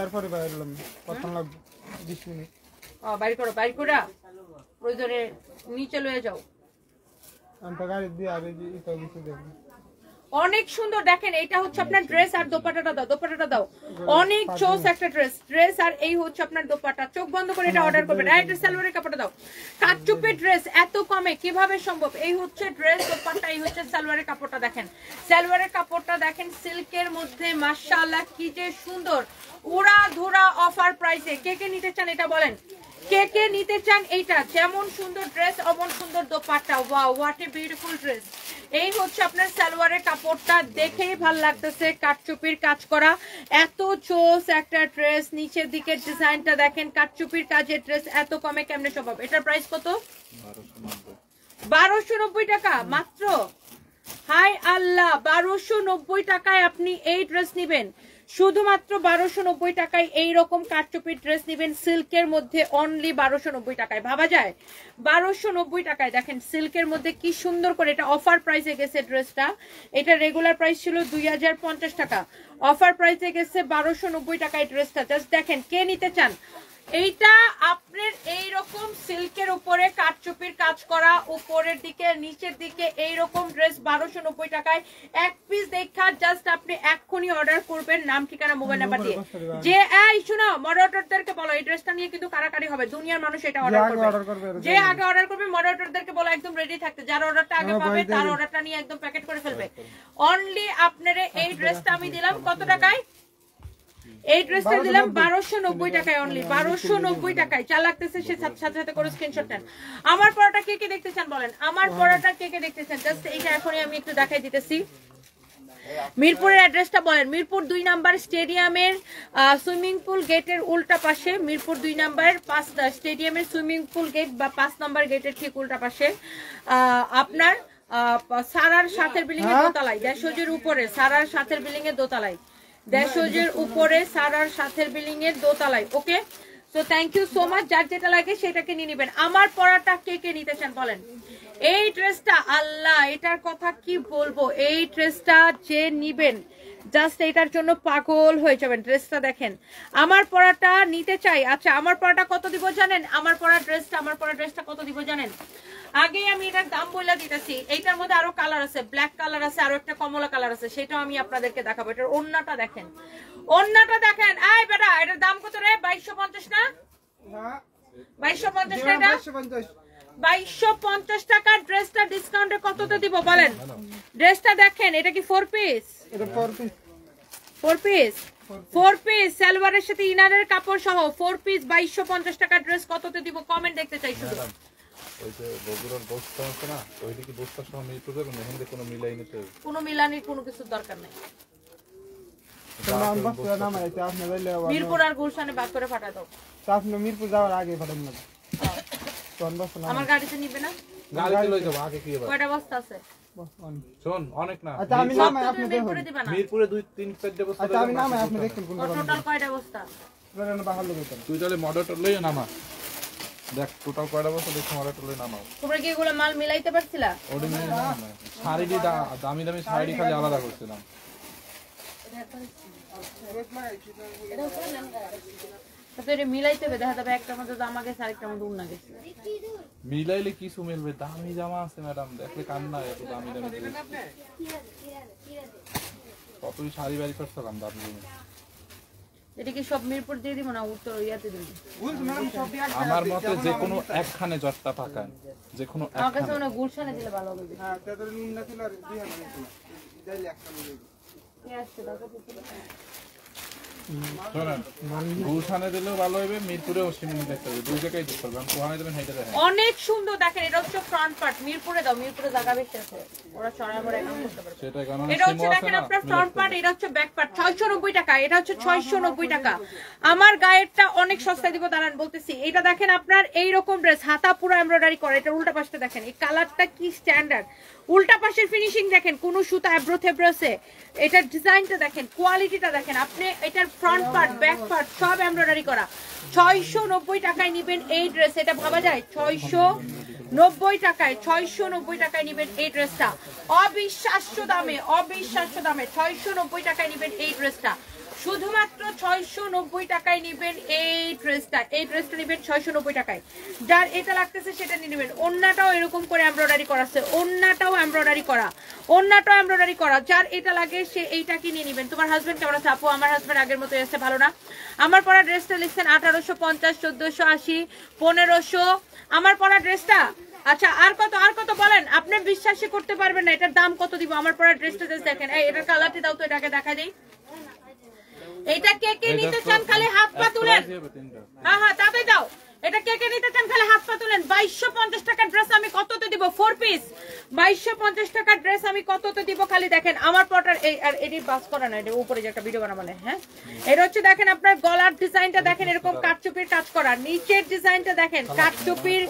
Speaker 3: এরপরে বাইরলাম, কত লাগবে? 20 মিনিট।
Speaker 1: বাইর করো, বাইর করে প্রয়োজনে নিচে লয়ে যাও।
Speaker 3: আমি তো গাড়ি দিয়ে আর এটা কিছু দেখব।
Speaker 1: অনেক সুন্দর দেখেন। এটা হচ্ছে আপনার ড্রেস আর দোপাট্টাটা দাও, দোপাট্টাটা দাও। অনেক চোস একটা ড্রেস, ড্রেস আর এই হচ্ছে আপনার দোপাট্টা। চোখ বন্ধ করে এটা অর্ডার করবেন। এটা সালোয়ারের কাপড়টা দাও। কাটচুপি ড্রেস এত কমে কিভাবে সম্ভব? এই হচ্ছে ড্রেস, দোপাট্টা, এই হচ্ছে সালোয়ারের কাপড়টা। দেখেন সালোয়ারের কাপড়টা দেখেন সিল্কের মধ্যে, মাশাআল্লাহ কি যে সুন্দর। উড়া ধুরা অফার প্রাইসে। কে কে নিতে চান এটা বলেন? কে কে নিতে চান এইটা? যেমন সুন্দর ড্রেস অমন সুন্দর dupatta. Wow, what a beautiful dress. এই হচ্ছে আপনার সালোয়ারের কাপড়টা, দেখেই ভাল লাগতেছে। কাটচুপির কাজ করা এত চোস একটা ড্রেস। নিচের দিকের ডিজাইনটা দেখেন, কাটচুপির কাজের ড্রেস এত কমে কেমনে সম্ভব? এটার প্রাইস কত? 1290 টাকা মাত্র। হাই আল্লাহ, 1290 টাকায় আপনি এই ড্রেস নিবেন। শুধুমাত্র 1290 টাকায় এইরকম কারচুপির ড্রেস নেবেন সিল্কের মধ্যে, অনলি 1290 টাকায়। ভাবা যায় 1290 টাকায়। দেখেন সিল্কের মধ্যে কি সুন্দর করে, এটা অফার প্রাইসে গেছে ড্রেসটা, এটা রেগুলার প্রাইস ছিল 2050 টাকা, অফার প্রাইসে গেছে 1290 টাকায় ড্রেসটা। জাস্ট দেখেন কে নিতে চান। এইটা আপনার এইরকম সিল্কের উপরে কারচুপির কাজ করা, উপরের দিকে নিচের দিকে এইরকম ড্রেস 1290 টাকায় এক পিস দেখা জাস্ট আপনি এক্ষুনি অর্ডার করবেন, নাম ঠিকানা মোবাইল নাম্বার দিয়ে। যে এই শুনো মডারেটরদেরকে বলো এই ড্রেসটা নিয়ে কিন্তু কারাকারি হবে, দুনিয়ার মানুষ এটা অর্ডার করবে, যে আগে অর্ডার করবে মডারেটরদেরকে বলো একদম রেডি থাকতে, যার অর্ডারটা আগে পাবে তার অর্ডারটা নিয়ে একদম প্যাকেট করে ফেলবে। অনলি আপনারে এই ড্রেসটা আমি দিলাম কত টাকায়? এই ড্রেসটা দিলাম 1290 টাকায়, অনলি 1290 টাকায়। যা লাগতেছে সে সাথে সাথে করে স্ক্রিনশট নেন। আমার পড়াটা কে কে দেখতে চান বলেন, আমার পড়াটা কে কে দেখতে চান? জাস্ট এইটা এখনই আমি একটু দেখাই দিতেছি। মিরপুরের অ্যাড্রেসটা বলেন। মিরপুর 2 নাম্বার স্টেডিয়ামের সুইমিং পুল গেটের উল্টা পাশে, মিরপুর 2 নাম্বারের স্টেডিয়ামের সুইমিং পুল গেট বা 5 নাম্বার গেটের ঠিক উল্টা পাশে আপনার সারার সাথের বিল্ডিং এর দোতলায়, দেশজের উপরে সারার সাথের বিল্ডিং এর দোতলায়, দেশজের উপরে সারার সাথের বিল্ডিং এর দোতলায়। Okay, so thank you so much. যার যেটা লাগে সেটাকে নিয়ে নেবেন। আমার পড়াটা কে কে নিতে চান বলেন? এই ড্রেসটা আল্লাহ, এটার কথা কি বলবো, এই ড্রেসটা যে নিবেন জাস্ট এটার জন্য পাগল হয়ে যাবেন। ড্রেসটা দেখেন, আমার পড়াটা নিতে চাই। আচ্ছা আমার পড়াটা কত দিব জানেন? আমার পড়া ড্রেসটা কত দিব জানেন? আগে আমি এটার দাম বলে দিতেছি। এইটার মধ্যে আরো কালার আছে, ব্ল্যাক কালার আছে, আরো একটা কমলা কালার আছে, সেটাও আমি আপনাদেরকে দেখাবো। এটার ওন্নাটা দেখেন, ওন্নাটা দেখেন। এই বেটা এটার দাম কত রে? 2250 না? 2250 টাকা, 2250 টাকা ড্রেসটা ডিসকাউন্টে কততে দিব বলেন? ড্রেসটা দেখেন, এটা কি 4 পিস?
Speaker 3: এটা 4 পিস,
Speaker 1: 4 পিস সালোয়ারের সাথে ইনারের কাপড় সহ 4 পিস 2250 টাকা ড্রেস কততে দিব কমেন্ট দেখতে চাই শুধু।
Speaker 2: ওই যে বগুড়ার বস্তা আছে না, ওইটা কি বস্তার সহ মিলতে যাবে না? হিন্দে কোনো মিলাই নিতে হবে?
Speaker 1: কোনো মিলানির কোনো কিছু দরকার নাই।
Speaker 3: নাম বস্তা নাম আছে আপনি বললে
Speaker 1: মিরপুর আর গুলশানে ভাগ করে ফাটা দাও।
Speaker 3: তো আপনি মিরপুর যাওয়ার আগে ফাটান না কোন বস্তা নাম?
Speaker 1: আমার গাড়িতে নিবে না?
Speaker 2: গাড়িতে লই যাব আগে কি হবে?
Speaker 1: কয়টা বস্তা আছে?
Speaker 2: শোন অনেক না।
Speaker 3: আচ্ছা আমি নাম আপনি দেখুন।
Speaker 1: মিরপুরে দিবা না?
Speaker 2: মিরপুরে 2-3-4 বস্তা।
Speaker 3: আচ্ছা আমি নাম আপনি দেখুন কোন কোন
Speaker 1: টোটাল কয়টা বস্তা?
Speaker 3: বলেন বাহার লোক এটা।
Speaker 2: তুই তাহলে মডারেটর লই নামা, দেখ টোটাল কয়টা বস্তা দেখ, মডারেটর লই নামাও।
Speaker 1: তোমরা কি এগুলো মাল মিলাইতে পারছিলা?
Speaker 2: ওডি মিলে না, শাড়িটি দামি দামি শাড়ি খালি আলাদা করছিলাম।
Speaker 1: তাহলে মিলাইতে হবে, দেখা যাবে একটার মধ্যে দাম আগে আরেকটার মধ্যে উন্না গেছে।
Speaker 2: মিলাইলে কিছু মিলবে? দামি জামা আছে ম্যাডাম, দেখলে কান্না এত দামি দামি ড্রেস। কতই শাড়ি বাড়ি করছিলাম দামি দামি।
Speaker 1: এটা কি সব মিরপুর দিয়ে দিব না উত্তর ইয়াতে দিব?
Speaker 2: আমার মতে যে কোনো একখানে জটটা পাকায়, যে কোনো
Speaker 1: আমার কাছে
Speaker 2: একখানে।
Speaker 1: মনে হয় গুলশানে দিলে ভালো হবে।
Speaker 3: হ্যাঁ তাদের নুন না ছিল আর 2000 যাইলে একটা মিলে
Speaker 1: কে আসছে দাদা?
Speaker 2: শোনেন, গুলশানে দিলেও ভালো হবে, মিরপুরেও সিমেন্ট দেখতে হবে, দুই জায়গায় দিতে হবে। আমি কোহানে দেবেন সেইটা দেখেন।
Speaker 1: অনেক সুন্দর দেখেন, এটা হচ্ছে ফ্রন্ট পার্ট। মিরপুরে দাও, মিরপুরে জায়গা বেশি আছে, ওরা চড়াই বড় একাউন্ট করতে পারবে।
Speaker 2: সেটা কারণ
Speaker 1: এটা হচ্ছে দেখেন আপনার ফ্রন্ট পার্ট, এটা হচ্ছে ব্যাক পার্ট। 690 টাকা, এটা হচ্ছে 690 টাকা। আমার গায়েরটা অনেক সস্তায় দিব, দাঁড়ান বলতেছি। এটা দেখেন আপনার এই রকম ড্রেস, হাতা পুরো এমব্রয়ডারি করা। এটা উল্টা পাশটা দেখেন, এই কালারটা কি স্ট্যান্ডার্ড। উল্টা পাশের ফিনিশিং দেখেন, কোনো সুতা এব্রো থেব্রোসে। এটার ডিজাইনটা দেখেন, কোয়ালিটিটা দেখেন। আপনি এটার ফ্রন্ট পার্ট ব্যাক পার্ট সব এমব্রয়ডারি করা। 690 টাকায় নিবেন এই ড্রেস। এটা ভাবা যায় 690 টাকায়, 690 টাকায় নিবেন এই ড্রেসটা। অবিশ্বাস্য দামে, অবিশ্বাস্য দামে 690 টাকায় নিবেন এই ড্রেসটা। শুধুমাত্র 690 টাকায় নিবেন এই ড্রেসটা। এই ড্রেসটা নিবেন 690 টাকায়। যার এটা লাগতেছে সেটা নিয়ে নেবেন। ওন্নাটাও এরকম করে এমব্রয়ডারি করা আছে, ওন্নাটাও এমব্রয়ডারি করা, ওন্নাটাও এমব্রয়ডারি করা। যার এটা লাগে সে এইটাকে নিয়ে নেবেন। তোমার হাজবেন্ড কেমন আছে আপু? আমার হাজবেন্ড আগের মতো আছে, ভালো না? আমার পরা ড্রেসটা লিখছেন 1850, 1480, 1500। আমার পরা ড্রেসটা আচ্ছা আর কত, আর কত বলেন? আপনি বিশ্বাসই করতে পারবেন না এটার দাম কত দিব। আমার পরা ড্রেসটা দেখেন, এই এটার কালারটি দাও তো, এটাকে দেখা দেই। এটা কে কে নিতে চান খালি হাত পা তুলেন। হ্যাঁ হ্যাঁ তাতে দাও। এটা কে কে নিতে চান খালি হাত পা তুলেন। 2250 টাকার ড্রেস আমি কততে দিব? 4 পিস 2250 টাকার ড্রেস আমি কততে দিব খালি দেখেন। আমার পটার এই আর এডি বাস করা না, এটা উপরে যে একটা ভিডিও বানাবো না। হ্যাঁ এটা হচ্ছে দেখেন আপনার গলার ডিজাইনটা দেখেন, এরকম কাটচুপির কাজ করা। নিচের ডিজাইনটা দেখেন, কাটচুপির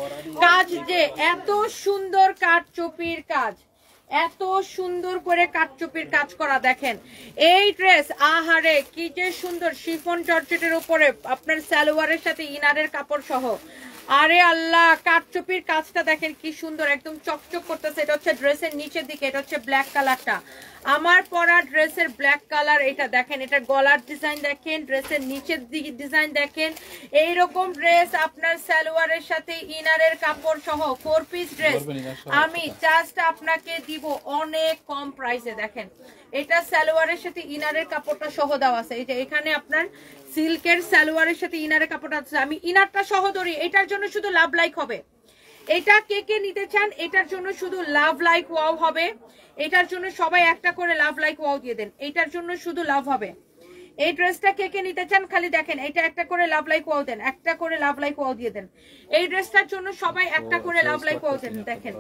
Speaker 1: কাজ যে এত সুন্দর, কাটচুপির কাজ এত সুন্দর করে কাটচুপির কাজ করা দেখেন এই ড্রেস, আহারে কি যে সুন্দর শিফন জর্জেটের উপরে আপনার সালোয়ারের সাথে ইনারের কাপড় সহ। আরে আল্লাহ, কাটচুপির কাজটা দেখেন কি সুন্দর, একদম চকচক করতেছে। এটা হচ্ছে ড্রেসের নিচের দিকে, এটা হচ্ছে ব্ল্যাক কালারটা, আমার পরা ড্রেসের ব্ল্যাক কালার। এটা দেখেন, এটা গলার ডিজাইন দেখেন, ড্রেসের নিচের দিকে ডিজাইন দেখেন। এইরকম ড্রেস আপনার সালোয়ারের সাথে ইনারের কাপড় সহ 4 পিস ড্রেস আমি জাস্ট আপনাকে দিব অনেক কম প্রাইসে। দেখেন এটা সালোয়ারের সাথে ইনারের কাপড়টা সহ দেওয়া আছে। এই যে এখানে আপনার সিল্কের সালোয়ারের সাথে ইনারের কাপড়টা আছে, আমি ইনারটা সহ ধরি। এটার জন্য শুধু লাভ লাইক হবে। এটা কে কে নিতে চান, এটার জন্য শুধু লাভ লাইক ওয়াও হবে। এটার জন্য সবাই একটা করে লাভ লাইক ওয়াও দিয়ে দেন, এটার জন্য শুধু লাভ হবে। এই ড্রেসটা কে কে নিতে চান খালি দেখেন, এটা একটা করে লাভ লাইক ওয়াও দেন, একটা করে লাভ লাইক ওয়াও দিয়ে দেন। এই ড্রেসটার জন্য সবাই একটা করে লাভ লাইক ওয়াও দেন। দেখেন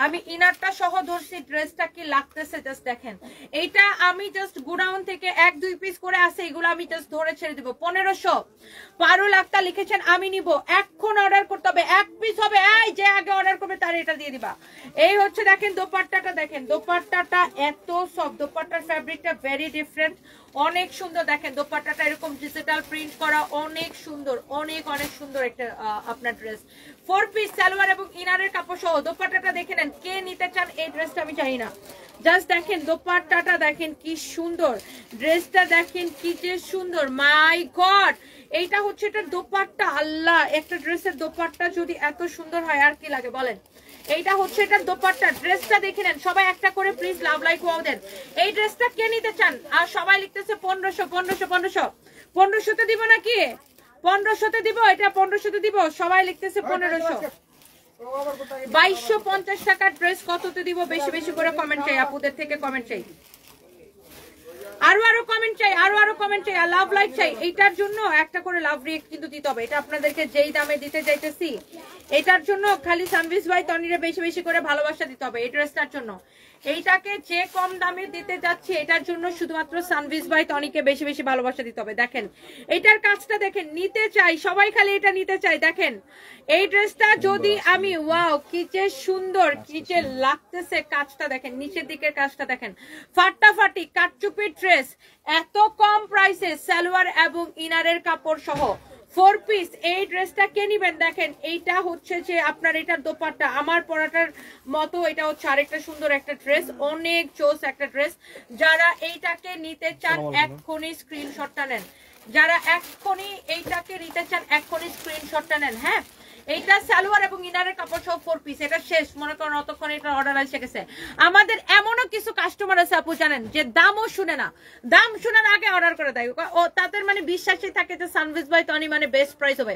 Speaker 1: আমি ইনারটা সহ ধরছি, ড্রেসটা কি লাগতেছে জাস্ট দেখেন। এইটা আমি জাস্ট গোডাউন থেকে 1-2 পিস করে আছে, এগুলো আমি জাস্ট ধরে ছেড়ে দিব 1500। পারুল আক্তার লিখেছেন আমি নিব, এখন অর্ডার করতে হবে, 1 পিস হবে। এই যে আগে অর্ডার করবে তার এটা দিয়ে দিবা। এই হচ্ছে দেখেন দোপাট্টাটা, দেখেন দোপাট্টাটা এত সফট, দোপাট্টার ফ্যাব্রিকটা ভেরি ডিফারেন্ট, অনেক সুন্দর। দেখেন দোপাট্টাটা এরকম ডিজিটাল প্রিন্ট করা, অনেক সুন্দর, অনেক অনেক সুন্দর একটা আপনার ড্রেস। 4 পিস সালোয়ার এবং ইনারের কাপড় সহ দোপাট্টাটা দেখে নেন, কে নিতে চান এই ড্রেসটা আমি চাই না। জাস্ট দেখেন দোপাট্টাটা দেখেন কি সুন্দর, ড্রেসটা দেখেন কি যে সুন্দর, মাই গড। এইটা হচ্ছে এটা দোপাট্টা, আল্লাহ একটা ড্রেসের দোপাট্টা যদি এত সুন্দর হয় আর কি লাগে বলেন। এইটা হচ্ছে এটা দোপাট্টা, ড্রেসটা দেখে নেন সবাই একটা করে প্লিজ লাভ লাইক ওয়াও দেন। এই ড্রেসটা কে নিতে চান? আর সবাই লিখতেছে 1500 1500 1500। 1500 তে দিব নাকি? 1500 তে দিব, এটা 1500 তে দিব, সবাই লিখতেছে 1500। 2250 টাকার ড্রেস কততে দিব? বেশি বেশি করে কমেন্ট চাই, আপুদের থেকে কমেন্ট চাই, আরো কমেন্ট চাই, আরো কমেন্ট চাই, আর লাভ লাইক চাই। এইটার জন্য একটা করে লাভ রিয়েক্ট কিন্তু দিতে হবে, এটা আপনাদেরকে যেই দামে দিতে চাইতেছি এটার জন্য খালি সানভিস ভাই তনিরে বেশি বেশি করে ভালোবাসা দিতে হবে এই ড্রেসটার জন্য। এইটাকে যে কম দামে দিতে যাচ্ছি এটার জন্য শুধুমাত্র সানভিস ভাই তনিকে বেশি বেশি ভালোবাসা দিতে হবে। দেখেন এটার কাজটা দেখেন, নিতে চাই সবাই, খালি এটা নিতে চাই। দেখেন এই ড্রেসটা যদি আমি, ওয়াও কি যে সুন্দর, কি যে লাগতেছে, কাজটা দেখেন, নিচের দিকের কাজটা দেখেন, ফাটাফাটি কাটচুপি ড্রেস, এত কম প্রাইসে সালোয়ার এবং ইনারের কাপড় সহ 4 পিস। এই ড্রেসটা কে নিবেন? দেখেন এইটা হচ্ছে যে আপনার এটার দোপাট্টা আমার পরাটার মতো, এটা হচ্ছে আরেকটা সুন্দর একটা ড্রেস, অনেক জোস একটা ড্রেস। যারা এইটাকে নিতে চান এক্ষুনি স্ক্রিনশটটা নেন, যারা এক্ষুনি এইটাকে নিতে চান এক্ষুনি স্ক্রিনশটটা নেন। হ্যাঁ এইটা সালোয়ার এবং ইনারের কাপড় সহ 4 পিস, এটা শেষ মনে করেন, অতক্ষণ এটা অর্ডার এসে গেছে। আমাদের এমনও কিছু কাস্টমার আছে আপু জানেন যে দামও শুনে না, দাম শোনার আগে অর্ডার করে দেয়, ও তাদের মানে বিশ্বাসই থাকে যে সানভিস বাই তনি মানে বেস্ট প্রাইস হবে।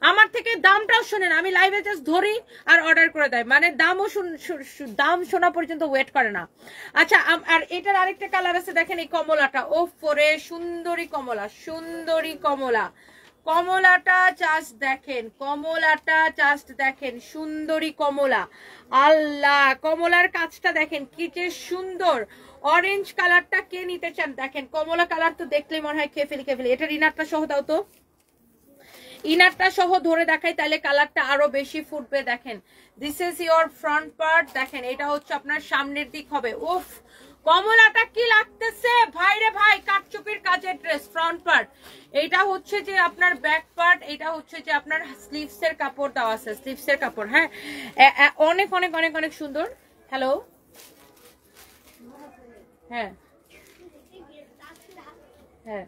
Speaker 1: আমার থেকে দামটাও শুনে না, আমি লাইভে জাস্ট ধরি আর অর্ডার করে দেয়, মানে দামও দাম শোনা পর্যন্ত ওয়েট করে না। আচ্ছা আর এটার আরেকটা কালার আছে দেখেন, এই কমলাটা, ও ফোরে সুন্দরী কমলা, সুন্দরী কমলা, কমলাটা জাস্ট দেখেন, কমলাটা জাস্ট দেখেন, সুন্দরী কমলা, আল্লাহ কমলার কাজটা দেখেন কি যে সুন্দর। অরেঞ্জ কালারটা কে নিতে চান? দেখেন কমলা কালার তো দেখলেই মনে হয় খেয়ে ফেলি। এটার ইনারটা সহ দাও তো, ইনারটা সহ ধরে দেখাই তাহলে কালারটা আরো বেশি ফুটবে। দেখেন this is your front part, দেখেন এটা হচ্ছে আপনার সামনের দিক হবে। উফ কমলাটা কি লাগতেছে ভাই রে ভাই, কাটচুপির কাজের ড্রেস, ফ্রন্ট পার্ট। এটা হচ্ছে যে আপনার ব্যাক পার্ট, এটা হচ্ছে যে আপনার স্লিভস এর কাপড় দেওয়া আছে, স্লিভস এর কাপড়। হ্যাঁ অনেক অনেক অনেক অনেক সুন্দর। হ্যালো হ্যাঁ হ্যাঁ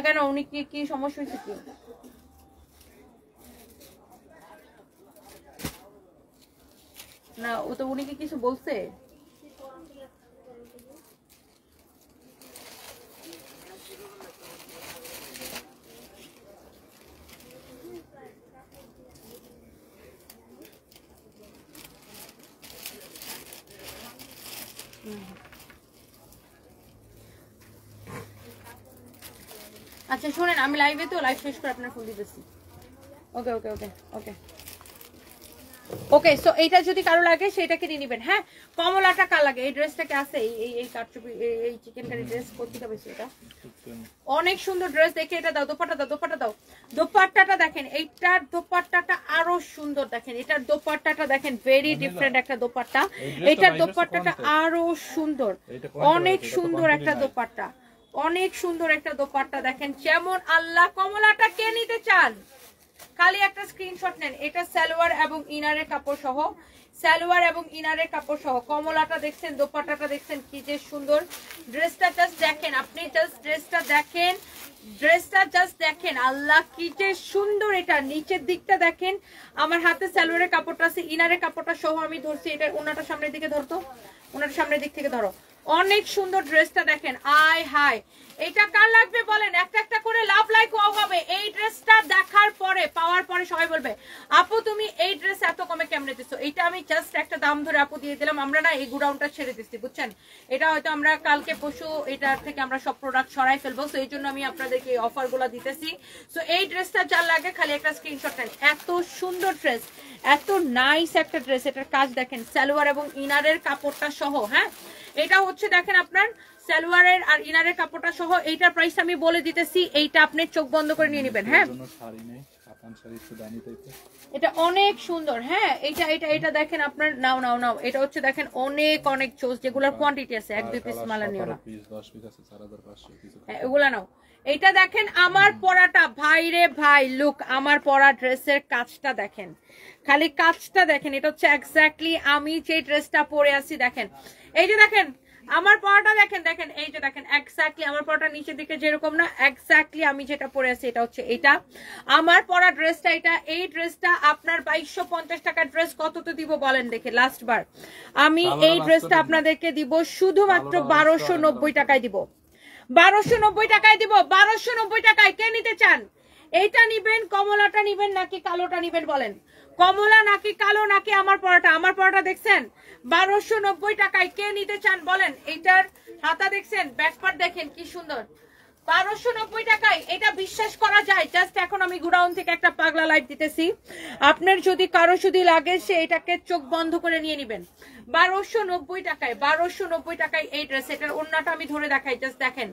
Speaker 1: কেন উনি কি সমস্যা হয়েছে কি? না ও তো উনি কি কিছু বলছে? আচ্ছা শোনেন, আমি লাইভে তো, লাইভ শেষ করে আপনার ফোন দিতেছি। ওকে ওকে ওকে ওকে। ওকে, সো এইটা যদি কারো লাগে সেটাকে নিয়ে নেবেন। হ্যাঁ, কমলাটা কার লাগে? এই ড্রেসটাকে আছে, এই কাটচুপি এই চিকেন কারি ড্রেস কোথেকে পেয়েছি এটা? অনেক সুন্দর ড্রেস। দেখে এটা দাও, দোপাট্টা দাও, দোপাট্টা দাও। দোপাট্টাটা দেখেন, এইটার দোপাট্টাটা আরো সুন্দর। দেখেন এটার দোপাট্টাটা দেখেন, ভেরি ডিফারেন্ট একটা দোপাট্টা। এটার দোপাট্টাটা আরো সুন্দর, অনেক সুন্দর একটা দোপাট্টা, অনেক সুন্দর একটা দোপাট্টা। দেখেন যেমন আল্লাহ। কমলাটা কে নিতে চান খালি একটা স্ক্রিনশট নেন। এটা সালোয়ার এবং ইনারের কাপড় সহ, সালোয়ার এবং ইনারের কাপড় সহ। কমলাটা দেখছেন, দোপাট্টাটা দেখছেন কি যে সুন্দর। ড্রেসটা জাস্ট দেখেন, আপনি জাস্ট ড্রেসটা দেখেন, ড্রেসটা জাস্ট দেখেন, আল্লাহ কি যে সুন্দর। এটা নিচের দিকটা দেখেন, আমার হাতে সালোয়ারের কাপড়টা আছে, ইনারের কাপড়টা সহ আমি ধরছি। এটা ওনাটা সামনের দিকে ধরতো, ওনাটা সামনের দিক থেকে ধরো। অনেক সুন্দর ড্রেসটা দেখেন। আয় হায়, এটা কার লাগবে বলেন? একটা একটা করে লাভ লাইক হবে। এই ড্রেসটা দেখার পরে, পাওয়ার পরে সবাই বলবে আপু তুমি এই ড্রেস এত কমে কেমনে দিছো। এটা আমি জাস্ট একটা দাম ধরে আপু দিয়ে দিলাম। আমরা না এই গুডাউনটা ছেড়ে দিচ্ছি, বুঝছেন? এটা হয়তো আমরা কালকে পরশু এটার থেকে আমরা সব প্রোডাক্ট সরাই ফেলবো। সো এই জন্য আমি আপনাদেরকে এই অফার গুলো দিতেছি। সো এই ড্রেসটা যার লাগে খালি একটা স্ক্রিনশট নেন। এত সুন্দর ড্রেস, এত নাইস একটা ড্রেস। এটার কাজ দেখেন, সালোয়ার এবং ইনারের কাপড়টা সহ। হ্যাঁ, এটা হচ্ছে দেখেন আপনার সালোয়ারের আর ইনারের কাপড়টা সহ। এইটার প্রাইস আমি বলে দিতেছি, এইটা আপনি চোখ বন্ধ করে নিয়ে নেবেন। হ্যাঁ, এটা অনেক সুন্দর। হ্যাঁ, এটা এটা এটা দেখেন আপনার, নাও নাও নাও। এটা হচ্ছে দেখেন অনেক অনেক চোজ, যেগুলোর কোয়ান্টিটি আছে। 1-2 পিস মালা নিও না, এগুলা নাও। এটা দেখেন আমার পরাটা, ভাই রে ভাই, লুক আমার পরা ড্রেসের কাজটা দেখেন, খালি কাজটা দেখেন। এটা হচ্ছে এক্স্যাক্টলি আমি যে ড্রেসটা পরে আছি। দেখেন এই যে দেখেন আমার পরাটা দেখেন, দেখেন এই যে দেখেন এক্স্যাক্টলি আমার পরাটা নিচের দিকে যেরকম না, এক্স্যাক্টলি আমি যেটা পরে আছি এটা হচ্ছে এটা আমার পরা ড্রেসটা। এটা এই ড্রেসটা আপনার 2250 টাকার ড্রেস কততে দিব বলেন দেখে? লাস্ট বার আমি এই ড্রেসটা আপনাদেরকে দিব শুধুমাত্র 1290 টাকায় দিব। 1290 টাকায় দিব, 1290 টাকায়। কে নিতে চান? এইটা নিবেন, কমলাটা নিবেন নাকি কালোটা নিবেন বলেন? কমলা নাকি কালো নাকি আমার পরাটা? আমার পরাটা দেখছেন 1290 টাকায়। কে নিতে চান বলেন? এইটার হাতা দেখছেন, ব্যাকপার্ট দেখেন কি সুন্দর। 1290 টাকায় এটা বিশ্বাস করা যায়? জাস্ট এখন আমি গোডাউন থেকে একটা পাগলা লাইভ দিতেছি। আপনার যদি কারো যদি লাগে সে এটাকে চোখ বন্ধ করে নিয়ে নেবেন। 1290 টাকায়, 1290 টাকায় এই ড্রেস। এটার ওন্নাটা আমি ধরে দেখাই, জাস্ট দেখেন।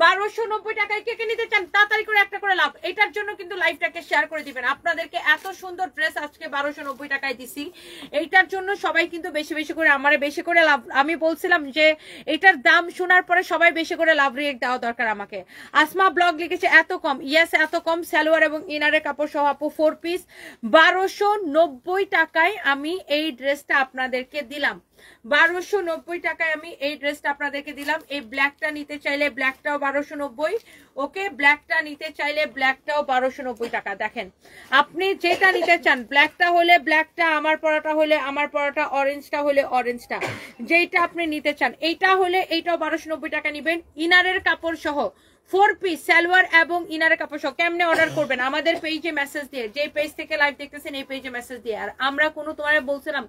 Speaker 1: 1290 টাকায় কে কে নিতে চান তাড়াতাড়ি করে একটা করে লাভ। এটার জন্য কিন্তু লাইভটাকে শেয়ার করে দিবেন। আপনাদেরকে এত সুন্দর ড্রেস আজকে 1290 টাকায় দিছি, এইটার জন্য সবাই কিন্তু বেশি বেশি করে আমারে বেশি করে লাভ। আমি বলছিলাম যে এটার দাম শোনার পরে সবাই বেশি করে লাভ রিয়েক্ট দেওয়া দরকার আমাকে। আসমা ব্লগ লিখেছে এত কম। ইয়েস, এত কম। সালোয়ার এবং ইনারের কাপড় সহ আপু 4 পিস 1290 টাকায় আমি এই ড্রেসটা আপনাদেরকে দিলাম। 1290 টাকায় আমি এই ড্রেসটা আপনাদেরকে দিলাম। এই ব্ল্যাকটা নিতে চাইলে ব্ল্যাকটাও 1290। ওকে, ব্ল্যাকটা নিতে চাইলে ব্ল্যাকটাও 1290 টাকা। দেখেন আপনি যেটা নিতে চান, ব্ল্যাকটা হলে ব্ল্যাকটা, আমার পরাটা হলে আমার পরাটা, অরেঞ্জটা হলে অরেঞ্জটা, যেটা আপনি নিতে চান। এইটা হলে এইটাও 1290 টাকা নিবেন, ইনারের কাপড় সহ 4 পিস সালোয়ার এবং ইনারের কাপড় সহ। কেমনে অর্ডার করবেন? আমাদের পেজে মেসেজ দিয়ে, যে পেজ থেকে লাইভ দেখতেছেন এই পেজে মেসেজ দিয়ে। আর আমরা কোনো তোমার বলছিলাম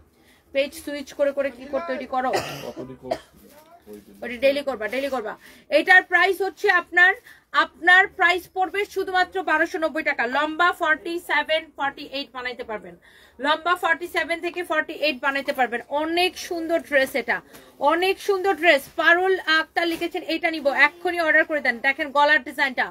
Speaker 1: পেজ সুইচ করে করে কি করতে, ওইটি করো, ওইটি ডেইলি করবা, ডেইলি করবা। এটার প্রাইস হচ্ছে আপনার প্রাইস পড়বে শুধুমাত্র 1290 টাকা। লম্বা 47 48 বানাইতে পারবেন, লম্বা 47 থেকে 48 বানাইতে পারবেন। অনেক সুন্দর ড্রেস, এটা অনেক সুন্দর ড্রেস। পারুল আক্তার লিখেছেন এটা নিব, এক্ষুনি অর্ডার করে দেন। দেখেন গলার ডিজাইনটা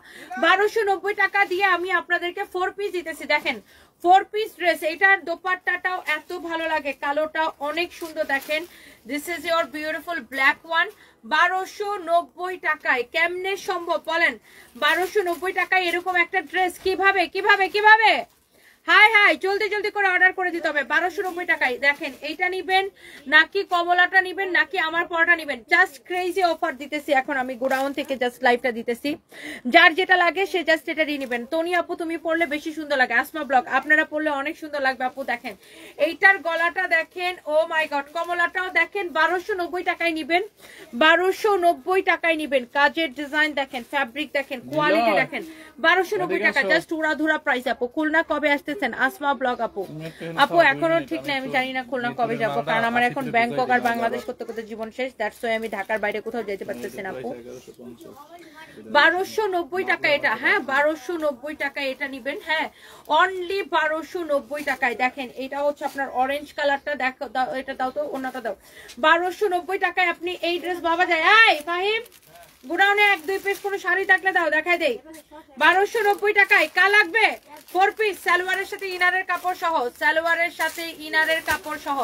Speaker 1: 1290 টাকা দিয়ে আমি আপনাদেরকে 4 পিস দিতেছি। দেখেন 4 পিস ড্রেস। এটার দোপাট্টাটাও এত ভালো লাগে, কালোটা অনেক সুন্দর। দেখেন this is your beautiful black one. 1290 টাকায় কেমনে সম্ভব বলেন? 1290 টাকায় এরকম একটা ড্রেস কিভাবে কিভাবে কিভাবে? হাই হাই, জলদি জলদি করে অর্ডার করে দিতে হবে। 1290 টাকায়। দেখেন এইটা নিবেন নাকি কমলাটা নিবেন নাকি আমার পরাটা নিবেন? জাস্ট ক্রেজি অফার দিতেছি এখন আমি গোডাউন থেকে, জাস্ট লাইভটা দিতেছি। যার যেটা লাগে সে জাস্ট এটা নিয়ে নিবেন। তনি আপু তুমি পরলে বেশি সুন্দর লাগে। আসমা ব্লগ আপনারা পরলে অনেক সুন্দর লাগবে আপু। দেখেন এইটার গলাটা দেখেন, ও মাই গড। কমলাটাও দেখেন 1290 টাকায় নিবেন, 1290 টাকায় নিবেন। কাজের ডিজাইন দেখেন, ফ্যাব্রিক দেখেন, কোয়ালিটি দেখেন। 1290 টাকা জাস্ট উড়াধুরা প্রাইস আপু। খুলনা কবে আসতে দেখতেছেন আসমা ব্লগ আপু। আপু এখনো ঠিক নাই, আমি জানি না খুলনা কবে যাবো, কারণ আমার এখন ব্যাংকক আর বাংলাদেশ করতে করতে জীবন শেষ। দ্যাটস ওয়াই আমি ঢাকার বাইরে কোথাও যেতে পারতেছি না আপু। 1290 টাকা এটা, হ্যাঁ 1290 টাকা এটা নিবেন, হ্যাঁ অনলি 1290 টাকায়। দেখেন এটা হচ্ছে আপনার অরেঞ্জ কালারটা, দেখো এটা দাও তো, অন্যটা দাও। 1290 টাকায় আপনি এই ড্রেস বাবা যায়। এই ফাহিম গুডাউনে 1-2 পিস কোনো শাড়ি থাকলে দাও, দেখাই দেই। 1290 টাকায় কা লাগবে 4 পিস সালোয়ারের সাথে ইনারের কাপড় সহ, সালোয়ারের সাথে ইনারের কাপড় সহ,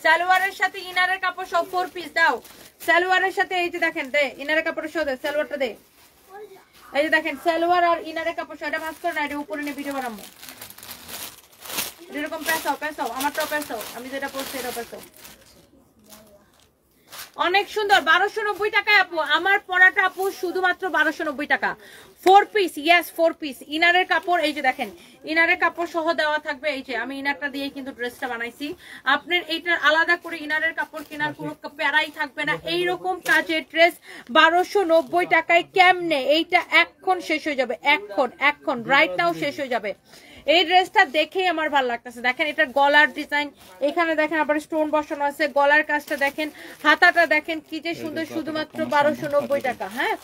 Speaker 1: সালোয়ারের সাথে ইনারের কাপড় সহ 4 পিস দাও। সালোয়ারের সাথে এই যে দেখেন দে ইনারের কাপড় সহ দে, সালোয়ারটা দে। এই যে দেখেন সালোয়ার আর ইনারের কাপড় সহ, এটা ভাঁজ করে না, এটা উপরে নিয়ে ভিডিও বানাবো। এরকম পেছাও আমারটাও পেছাও, আমি যেটা পরছি এটা পেছাও। অনেক সুন্দর 1290 টাকায় আপু, আমার পরাটা আপু শুধুমাত্র 1290 টাকা। 4 পিস, ইয়েস 4 পিস ইনারের কাপড়। এই যে দেখেন ইনারের কাপড় সহ দেওয়া থাকবে। এই যে আমি ইনারটা দিয়ে কিন্তু ড্রেসটা বানাইছি। আপনার এইটার আলাদা করে ইনারের কাপড় কেনার কোনো প্যারাই থাকবে না। এইরকম কাজের ড্রেস 1290 টাকায় কেমনে, এইটা এখন শেষ হয়ে যাবে, এখন রাইট নাও শেষ হয়ে যাবে। এই ড্রেসটা দেখেই আমার ভালো লাগতেছে। দেখেন এটার গলার ডিজাইন, এখানে দেখেন আবার স্টোন বসানো আছে, গলার কাজটা দেখেন, হাতাটা দেখেন কি যে সুন্দর, শুধুমাত্র 1290 টাকা। হ্যাঁ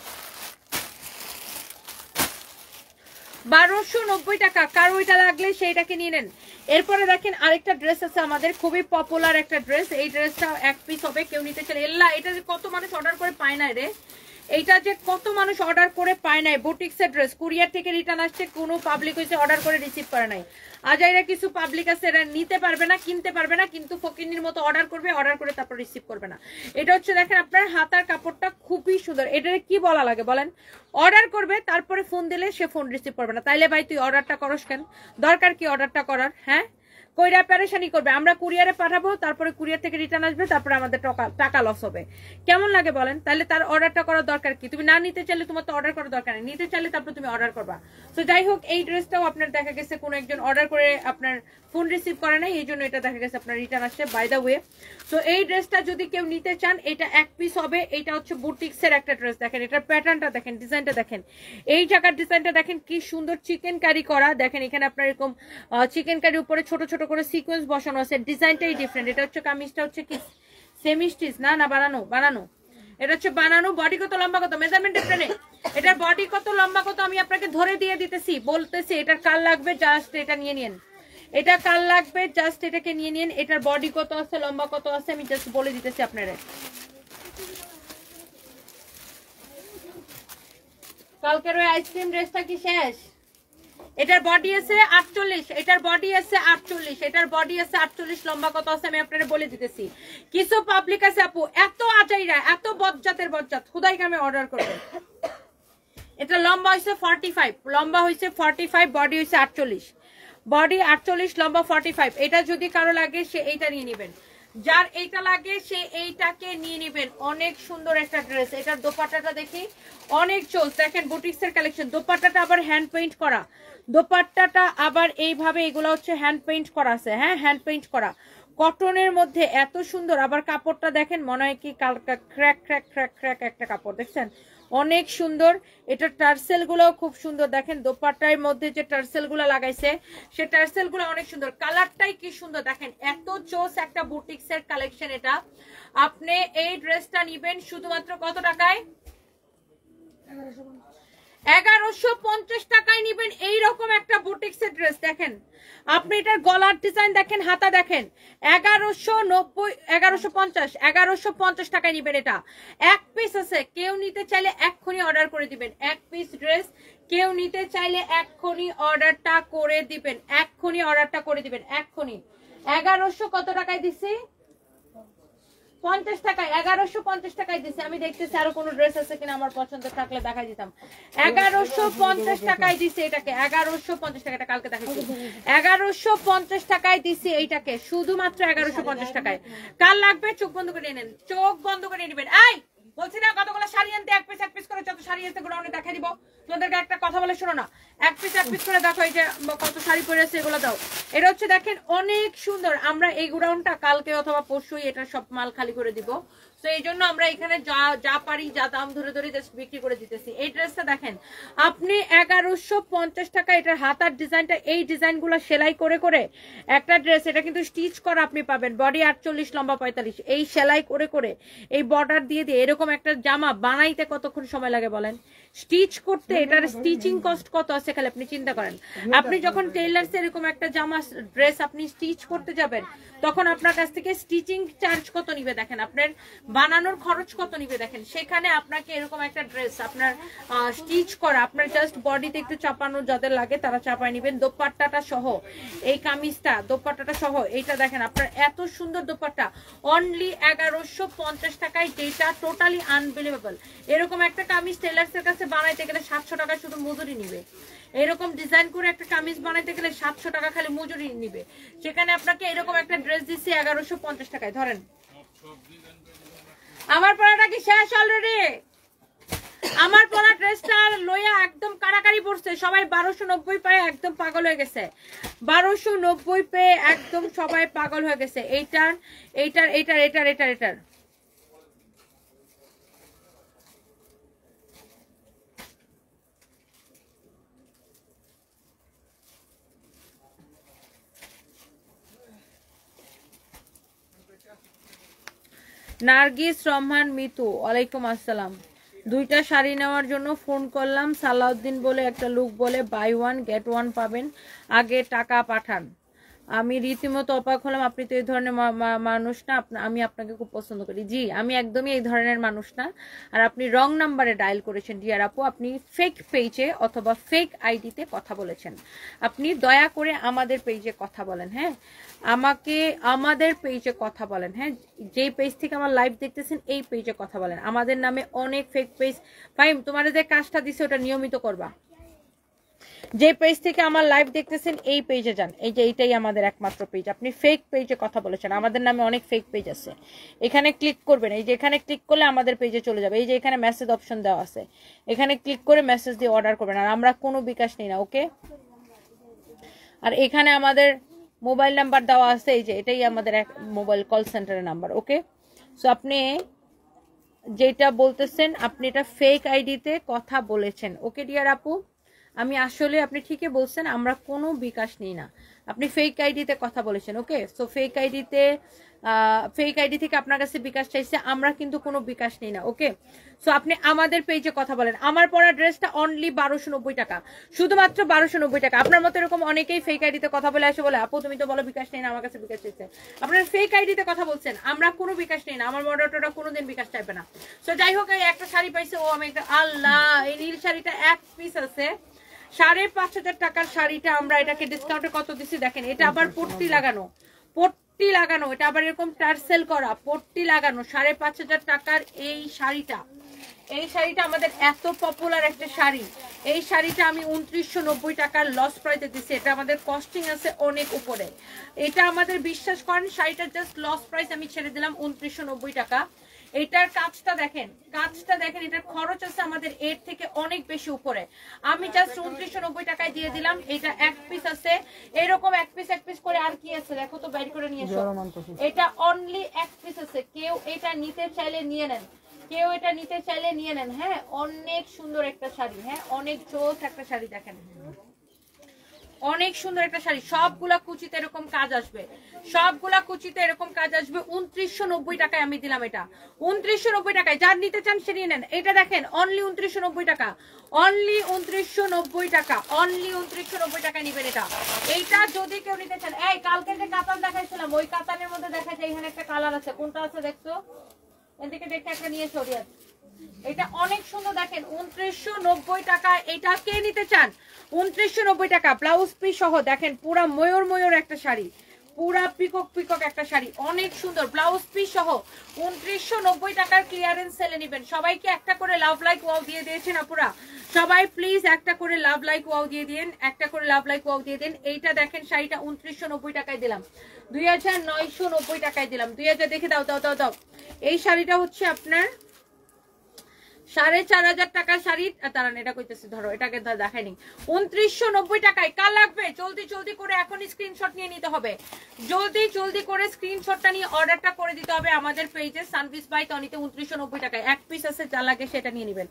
Speaker 1: 1290 টাকা, কারো ওইটা লাগলে সেইটাকে নিয়ে নেন। এরপরে দেখেন আরেকটা ড্রেস আছে আমাদের, খুবই পপুলার একটা ড্রেস। এই ড্রেসটা 1 পিস হবে, কেউ নিতে চাইলে। এটা যে কত মানুষ অর্ডার করে পায় না রে, এইটা যে কত মানুষ অর্ডার করে পায় নাই। বুটিক্সের ড্রেস কুরিয়ার থেকে রিটার্ন আসছে, কোনো পাবলিক হয়েছে অর্ডার করে রিসিভ করে নাই। আজাইরা কিছু পাবলিক আছে এরা নিতে পারবে না, কিনতে পারবে না, কিন্তু ফকিনির মতো অর্ডার করবে, অর্ডার করে তারপর রিসিভ করবে না। এটা হচ্ছে দেখেন আপনার হাতার কাপড়টা খুবই সুন্দর। এটারে কি বলা লাগে বলেন? অর্ডার করবে তারপরে ফোন দিলে সে ফোন রিসিভ করবে না। তাইলে ভাই তুই অর্ডারটা করস কেন? দরকার কি অর্ডারটা করার? হ্যাঁ কইরা প্যারেশানি করবে, আমরা কুরিয়ারে পাঠাবো, তারপরে কুরিয়ার থেকে রিটার্ন আসবে, তারপরে আমাদের টাকা লস হবে। কেমন লাগে বলেন? তাহলে তার অর্ডারটা করার দরকার কি? তুমি না নিতে চাইলে তোমার তো অর্ডার করার দরকার নেই, নিতে চাইলে তারপর তুমি অর্ডার করবা। তো যাই হোক এই ড্রেসটাও আপনার দেখা গেছে কোনো একজন অর্ডার করে আপনার ফোন রিসিভ করে নাই, এই জন্য এটা দেখা গেছে আপনার রিটার্ন আসছে বাই দ্য ওয়ে। তো এই ড্রেসটা যদি কেউ নিতে চান এটা 1 পিস হবে। এটা হচ্ছে বুটিক্সের একটা ড্রেস। দেখেন এটার প্যাটার্নটা দেখেন, ডিজাইনটা দেখেন, এই জায়গার ডিজাইনটা দেখেন কি সুন্দর চিকেন কারি করা। দেখেন এখানে আপনার এরকম চিকেন কারি উপরে ছোট ছোট করে সিকোয়েন্স বসানো আছে, ডিজাইনটাই ডিফারেন্ট। এটা হচ্ছে কামিজটা হচ্ছে কি সেমি স্টিচ না না বানানো, এটা হচ্ছে বানানো। বডি কত লম্বা কত মেজারমেন্ট ডিফারেন্ট, এটার বডি কত লম্বা কত আমি আপনাকে ধরে দিয়ে দিতেছি, বলতেছি এটার কাল লাগবে জাস্ট এটা নিয়ে নিন, এটা কাল লাগবে জাস্ট এটাকে নিয়ে নিন। এটার বডি কত আছে লম্বা কত আছে আমি জাস্ট বলে দিতেছি আপনারা। কালকের ওই আইসক্রিম ড্রেসটা কি শেষ? এটার বডি আছে 48, এটার বডি আছে 48, এটার বডি আছে 48, লম্বা কত আছে আমি আপনারা বলে দিতেছি। কিছু পাবলিক আছে আপু এত আজাইরা, এত বজ্জাতের বজ্জাত, খুদাই কামে অর্ডার করবে। এটা লম্বা হইছে 45, লম্বা হইছে 45, বডি হইছে 48, বডি 48, লম্বা 45। এটা যদি কারো লাগে সে এইটা নিয়ে নেবেন, যার এইটা লাগে সে এইটাকে নিয়ে নেবেন। অনেক সুন্দর একটা ড্রেস। এটার দোপাট্টাটা দেখি অনেক চোস। দেখেন বুটিক্সের কালেকশন, দোপাট্টাটা আবার হ্যান্ড পেইন্ট করা, দোপাট্টাটা আবার এইভাবে এগুলো হচ্ছে হ্যান্ড পেইন্ট করা আছে। হ্যাঁ হ্যান্ড পেইন্ট করা, কটনের মধ্যে এত সুন্দর। আবার কাপড়টা দেখেন মনে হয় কি ক্র্যাক ক্র্যাক ক্র্যাক ক্র্যাক একটা কাপড়, দেখছেন অনেক সুন্দর। এটা টার্সেল গুলোও খুব সুন্দর। দেখেন দোপাট্টার মধ্যে যে টার্সেল গুলো লাগাইছে সে টার্সেল গুলো অনেক সুন্দর, কালারটাই কি সুন্দর। দেখেন এত চোস একটা বুটিক্সের কালেকশন এটা। আপনি এই ড্রেসটা নিবেন শুধুমাত্র কত টাকায়? 1150 টাকায় নিবেন এইরকম একটা বুটিক্সের ড্রেস। দেখেন আপনি এটার গলার ডিজাইন দেখেন, হাতা দেখেন, 1150 টাকায় নিবেন। এটা 1 পিস আছে, কেউ নিতে চাইলে এক্ষুনি অর্ডার করে দিবেন। 1 পিস ড্রেস কেউ নিতে চাইলে এক্ষুনি অর্ডারটা করে দিবেন, এক্ষুনি অর্ডারটা করে দিবেন, এক্ষুনি। 1100 কত টাকায় দিছি? 50 টাকায়, 1150 টাকায় দিছে। আমি দেখতেছি আরো কোন ড্রেস আছে কিনা, আমার পছন্দ থাকলে দেখাই দিতাম। 1150 টাকায় দিছে এটাকে, 1150 টাকা, কালকে দেখাইছি। 1150 টাকায় দিছে এইটাকে, শুধুমাত্র 1150 টাকায়। কাল লাগবে চোখ বন্ধ করে নেন, চোখ বন্ধ করে নেবেন। এই বলছি না কতগুলো শাড়ি আনতে এক পিস করে যত শাড়ি আছে গোডাউনে দেখাই দিব তোমাদেরকে একটা কথা বলে শোনো না এক পিস করে দেখো এই যে কত শাড়ি পরে আছে এগুলো দাও এটা হচ্ছে দেখেন অনেক সুন্দর আমরা এই গোডাউনটা কালকে অথবা পরশুই এটা সব মাল খালি করে দিব তো এই জন্য আমরা এখানে যা পারি যা দাম ধরে ধরে জাস্ট বিক্রি করে দিতেছি এই ড্রেসটা দেখেন আপনি 1150 টাকা এটার হাতার ডিজাইনটা এই ডিজাইনগুলো সেলাই করে করে একটা ড্রেস এটা কিন্তু স্টিচ করা আপনি পাবেন বডি 48 লম্বা 45 এই সেলাই করে করে এই বর্ডার দিয়ে দিয়ে এরকম একটা জামা বানাইতে কতক্ষণ সময় লাগে বলেন স্টিচ করতে এটার স্টিচিং কস্ট কত আছে খালি আপনি চিন্তা করেন আপনি যখন টেইলার্স এরকম একটা জামা ড্রেস আপনি স্টিচ করতে যাবেন তখন আপনার কাছ থেকে স্টিচিং চার্জ কত নিবে দেখেন আপনার বানানোর খরচ কত নিবে দেখেন সেখানে আপনাকে এরকম একটা ড্রেস আপনার স্টিচ করা আপনার জাস্ট বডিতে একটু চাপানো যাদের লাগে তারা চাপায় নেবেন দোপাট্টাটা সহ এই কামিজটা দোপাট্টাটা সহ এইটা দেখেন আপনার এত সুন্দর দোপাট্টা অনলি 1150 টাকায় যেটা টোটালি আনবিলিভেবল এরকম একটা কামিজ টেলার্স এর কাছে বানাইতে গেলে 700 টাকা শুধু মজুরি নিবে এরকম ডিজাইন করে একটা কামিজ বানাইতে গেলে 700 টাকা খালি মজুরি নিবে সেখানে আপনাকে এরকম একটা ড্রেস দিচ্ছে 1150 টাকায় ধরেন আমার পরাটা কি শেষ অলরেডি আমার পরা ড্রেসটা লইয়া একদম কারাকারি পড়ছে সবাই 1290 পায় একদম পাগল হয়ে গেছে 1290 পেয়ে একদম সবাই পাগল হয়ে গেছে এইটার নার্গিস রহমান মিতু ওয়ালাইকুম আসসালাম দুইটা শাড়ি নেওয়ার জন্য ফোন করলাম সালাউদ্দিন বলে একটা লোক বলে বাই ওয়ান গেট ওয়ান পাবেন আগে টাকা পাঠান আমি রীতিমতো অবাক হলাম আপনি তো এই ধরনের মানুষ না আমি আপনাকে খুব পছন্দ করি জি আমি একদমই এই ধরনের মানুষ না আর আপনি রং নাম্বারে ডায়াল করেছেন ডিয়ার আপু আপনি ফেক পেজে অথবা ফেক আইডিতে কথা বলেছেন আপনি দয়া করে আমাদের পেজে কথা বলেন হ্যাঁ আমাদের পেজে কথা বলেন হ্যাঁ যে পেজ থেকে আমার লাইভ দেখতেছেন এই পেজে কথা বলেন আমাদের নামে অনেক ফেক পেজ ফাইম তোমার যে কাজটা দিছে ওটা নিয়মিত করবা যে পেজ থেকে আমার লাইভ দেখতেছেন এই পেজে যান এই যে এইটাই আমাদের একমাত্র পেজ আপনি ফেক পেজে কথা বলেছেন আমাদের নামে অনেক ফেক পেজ আছে এখানে ক্লিক করবেন এই যে এখানে ক্লিক করলে আমাদের পেজে চলে যাবে এই যে এখানে মেসেজ অপশন দেওয়া আছে এখানে ক্লিক করে মেসেজ দিয়ে অর্ডার করবেন আর আমরা কোনো বিকাশ নেই না ওকে আর এখানে আমাদের মোবাইল নাম্বার দেওয়া আছে এই যে এটাই আমাদের এক মোবাইল কল সেন্টারের নাম্বার ওকে সো আপনি যেটা বলতেছেন আপনি এটা ফেক আইডিতে কথা বলেছেন ওকে ডিয়ার আপু আমি আসলে আপনি ঠিকই বলছেন আমরা কোনো বিকাশ নেই না আপনি ফেক আইডিতে কথা বলেছেন ওকে সো ফেক আইডি থেকে আপনার কাছে বিকাশ চাইছে আমরা কিন্তু কোনো বিকাশ নেই না ওকে সো আপনি আমাদের পেজে কথা বলেন আমার পরা ড্রেসটা অনলি 1290 টাকা শুধুমাত্র 1290 টাকা আপনার মতো এরকম অনেকেই ফেক আইডিতে কথা বলে আসে বলে আপু তুমি তো বলো বিকাশ নেই না আমার কাছে বিকাশ চাইছে আপনারা ফেক আইডিতে কথা বলছেন আমরা কোনো বিকাশ নেই না আমার মডারেটররা কোনোদিন বিকাশ চাইবে না সো যাই হোক এই একটা শাড়ি পাইছে ও আমি একটা আল্লাহ এই নীল শাড়িটা এক পিস আছে 5,500 টাকার শাড়িটা আমরা এটাকে ডিসকাউন্টে কত দিছি দেখেন এটা আবার পট্টি লাগানো এটা আবার এরকম টার্সেল করা পট্টি লাগানো 5,500 টাকার এই শাড়িটা আমাদের এত পপুলার একটা শাড়ি এই শাড়িটা আমি 2990 টাকার লস প্রাইসে দিছি এটা আমাদের কস্টিং আছে অনেক উপরে এটা আমাদের বিশ্বাস করেন শাড়িটা জাস্ট লস প্রাইস আমি ছেড়ে দিলাম 2990 টাকা এটার কাজটা দেখেন এটার খরচ আছে আমাদের এর থেকে অনেক বেশি উপরে আমি জাস্ট 2990 টাকায় দিয়ে দিলাম এটা এক পিস আছে এরকম এক পিস করে আর কি আছে দেখো তো বের করে নিয়ে এসো এটা অনলি এক পিস আছে কেউ এটা নিতে চাইলে নিয়ে নেন হ্যাঁ অনেক সুন্দর একটা শাড়ি হ্যাঁ অনেক জোস একটা শাড়ি দেখেন অনেক সুন্দর একটা শাড়ি সবগুলা কুচিতে এরকম কাজ আসবে 2990 টাকায় আমি দিলাম এটা 2990 টাকায় যার নিতে চান সে নিয়ে নেন এটা দেখেন অনলি 2990 টাকা অনলি 2990 টাকায় নিবেন এইটা যদি কেউ নিতে চান এই কালকে যে কাতান দেখাইছিলাম ওই কাতানের মধ্যে দেখা যায় এখানে একটা কালার আছে কোনটা আছে দেখছো এদিকে দেখে একটা নিয়ে সরিয়ে এটা অনেক সুন্দর দেখেন 2990 টাকা এটা কে নিতে চান 2990 টাকা ব্লাউজ পিস সহ দেখেন পুরা ময়ূর একটা শাড়ি পুরা পিকক একটা শাড়ি অনেক সুন্দর ব্লাউজ পিস সহ 2990 টাকার ক্লিয়ারেন্স সেলে নেবেন সবাইকে একটা করে লাভ লাইক ওয়াও দিয়ে দিয়েছেন আপুরা সবাই প্লিজ একটা করে লাভ লাইক ওয়াও দিয়ে দেন এইটা দেখেন শাড়িটা 2990 টাকায় দিলাম 2990 টাকায় দিলাম 2000 দেখে দাও এই শাড়িটা হচ্ছে আপনার 4,500 টাকার শাড়ি। দাঁড়ান এটা কইতেছি, ধরো এটাকে দেখাইনি। 2990 টাকায়। কার লাগবে জলদি জলদি করে এখনই স্ক্রিনশট নিয়ে নিতে হবে, জলদি জলদি করে স্ক্রিনশটটা নিয়ে অর্ডারটা করে দিতে হবে আমাদের পেজে সানভিস বাই তনিতে। 2990 টাকায় এক পিস আছে, যা লাগে সেটা নিয়ে নেবেন।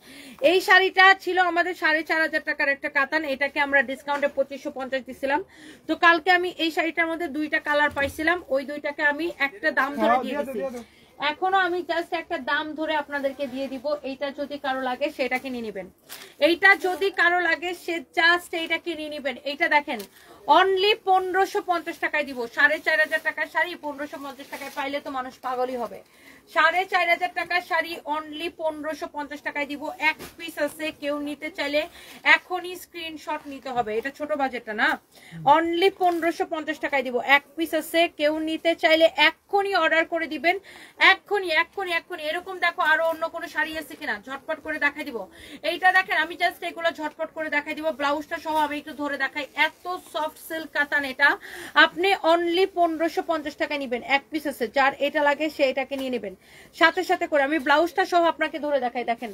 Speaker 1: এই শাড়িটা ছিল আমাদের 4,500 টাকার একটা কাতান, এটাকে আমরা ডিসকাউন্টে 2550 দিছিলাম। তো কালকে আমি এই শাড়িটার মধ্যে দুইটা কালার পাইছিলাম, ওই দুইটাকে আমি একটা দাম ধরে দিয়ে দিচ্ছি। এখনো আমি জাস্ট একটা দাম ধরে আপনাদেরকে দিয়ে দিব। এইটা যদি কারো লাগে সেটাকে নিয়ে নেবেন, এইটা যদি কারো লাগে সে জাস্ট এইটাকে নিয়ে নেবেন। এইটা দেখেন অনলি 1550 টাকায় দিব। 4,500 টাকার শাড়ি 1550 টাকায় পাইলে তো মানুষ পাগলই হবে। 4,500 টাকার শাড়ি অনলি 1550 টাকায় দিব। এক পিস আছে, কেউ নিতে চাইলে এখনই স্ক্রিনশট নিতে হবে। এটা ছোট বাজেটটা না, অনলি 1550 টাকায় দিব। এক পিস আছে, কেউ নিতে চাইলে এখনই অর্ডার করে দিবেন। এখনই এখনই এখনই। এরকম দেখো আরো অন্য কোনো শাড়ি আছে কিনা ঝটপট করে দেখাই দিব। এইটা দেখেন, আমি জাস্ট এগুলো ঝটপট করে দেখাই দিব। ব্লাউজটা সহ আমি একটু ধরে দেখাই। এত সফট সিল্ক কাতান, এটা আপনি অনলি 1550 টাকায় নিবেন। এক পিস আছে, যার এটা লাগে সে এটাকে নিয়ে নেবেন সাথে সাথে করে। আমি ব্লাউজটা সহ আপনাকে ধরে দেখাই, দেখেন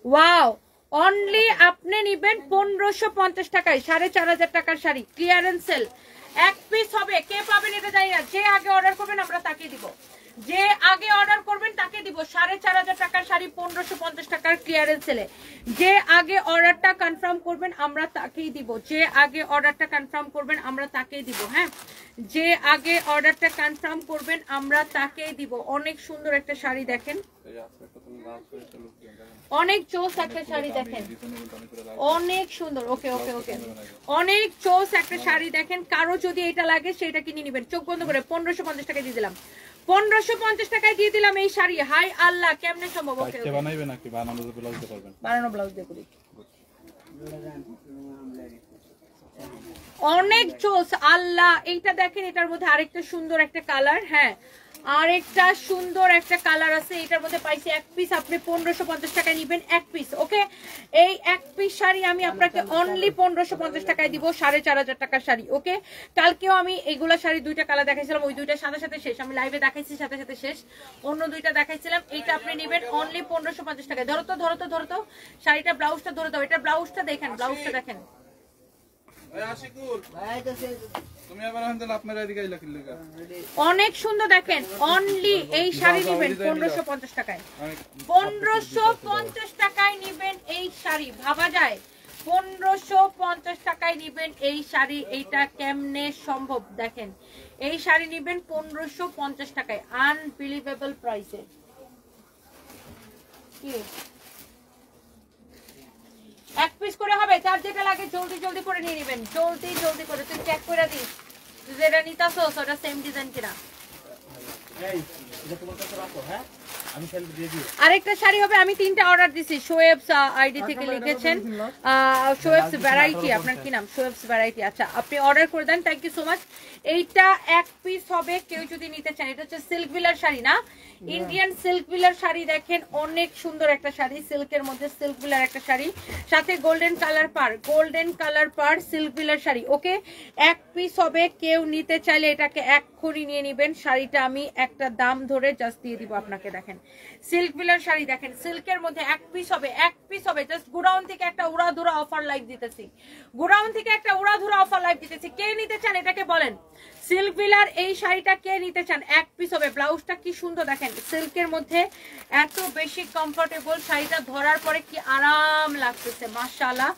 Speaker 1: ওয়াও। অনলি আপনি নিবেন 1550 টাকায় 4,500 টাকার শাড়ি, ক্লিয়ারেন্স সেল। এক পিস হবে, কে পাবেন এটা জানি না। যে আগে অর্ডার করবেন আমরা তাকে দিব, যে আগে অর্ডার করবেন তাকে দিব। 4,500 টাকার শাড়ি 1550 টাকার ক্লিয়ারেন্স সেলে। যে আগে অর্ডারটা কনফার্ম করবেন আমরা তাকেই দিব, যে আগে অর্ডারটা কনফার্ম করবেন আমরা তাকেই দিব। হ্যাঁ, যে আগে অর্ডারটা কনফার্ম করবেন আমরা তাকেই দিব। অনেক সুন্দর একটা শাড়ি দেখেন, অনেক চোস একটা শাড়ি দেখেন, অনেক সুন্দর। ওকে ওকে ওকে, অনেক চোস একটা শাড়ি দেখেন। কারো যদি এটা লাগে সেটা কিনে নেবেন। চোখ বন্ধ করে 1550 টাকায় দিয়ে দিলাম, 1550 টাকায় দিয়ে দিলাম এই শাড়ি। হাই আল্লাহ, কেমনে সম্ভব? ওকে,
Speaker 2: বানাইবে নাকি বানানো ব্লাউজ দিতে পারবেন?
Speaker 1: বানানো ব্লাউজ দিয়ে করি। অনেক চোস আল্লাহ। এইটা দেখেন, এটার মধ্যে আরেকটা সুন্দর একটা কালার। হ্যাঁ, আরেকটা সুন্দর একটা কালার আছে। এটার মধ্যে পাইছি এক পিস, আপনি 1550 টাকায় নিবেন এক পিস। ওকে, এই এক পিস শাড়ি আমি আপনাকে অনলি 1550 টাকায় দিব। 4,500 টাকার শাড়ি। ওকে, কালকেও আমি এইগুলা শাড়ি দুইটা কালার দেখাইছিলাম, ওই দুইটার সাথে সাথে শেষ। আমি লাইভে দেখাইছি সাথে সাথে শেষ, অন্য দুইটা দেখাইছিলাম। এইটা আপনি নিবেন অনলি 1550 টাকায়। ধরো তো ধরো তো ধরো তো শাড়িটা, ব্লাউজটা ধরে দাও। এটা ব্লাউজটা দেখেন, ব্লাউজটা দেখেন। অনেক সুন্দর দেখেন। অনলি এই শাড়ি নিবেন 1550 টাকায়। 1550 টাকায় নিবেন এই শাড়ি, ভাবা যায়? 1550 টাকায় নিবেন এই শাড়ি। এইটা কেমনে সম্ভব? দেখেন, এই শাড়ি নিবেন 1550 টাকায়, আনবিলিভেবল প্রাইসে। কি এক পিস করে হবে, যার যেটা লাগে জলদি জলদি করে নিয়ে নেবেন, জলদি জলদি করে। তুই চেক করে দিস যেটা নিতাছো ওটা সেম ডিজাইন কিনা। আরেকটা শাড়ি হবে, আমি 3টা অর্ডার দিছি। শোয়েবস আইডি থেকে লিখেছেন, শোয়েবস ভ্যারাইটি। আপনার কি নাম? শোয়েবস ভ্যারাইটি। আচ্ছা, আপনি অর্ডার করে দেন, থ্যাংক ইউ সো মাচ। এইটা এক পিস হবে, কেউ যদি নিতে চান। এটা হচ্ছে সিল্ক বিলার শাড়ি না, ইন্ডিয়ান সিল্ক বিলার শাড়ি। দেখেন অনেক সুন্দর একটা শাড়ি, সিল্কের মধ্যে সিল্ক বিলার একটা শাড়ি, সাথে গোল্ডেন কালার পার, গোল্ডেন কালার পার সিল্ক বিলার শাড়ি। ওকে, এক পিস হবে, কেউ নিতে চাইলে এটাকে এক্ষুনি নিয়ে নেবেন। শাড়িটা আমি একটা দাম ধরে জাস্ট দিয়ে দিব আপনাকে। দেখেন সিল্ক বিলার শাড়ি, দেখেন সিল্কের মধ্যে এক পিস হবে, এক পিস হবে। জাস্ট গোডাউন থেকে একটা উড়াধুরা অফার লাইভ দিতেছি, গোডাউন থেকে একটা উড়াধুরা অফার লাইভ দিতেছি। কে নিতে চান এটাকে বলেন? সিল্ক বিলার এই শাড়িটা কে নিতে চান? এক পিস হবে। ব্লাউজটা কি সুন্দর দেখেন, সিল্কের মধ্যে এত বেশি কমফোর্টেবল। শাড়িটা ধরার পরে কি আরাম লাগতেছে, মাশাআল্লাহ,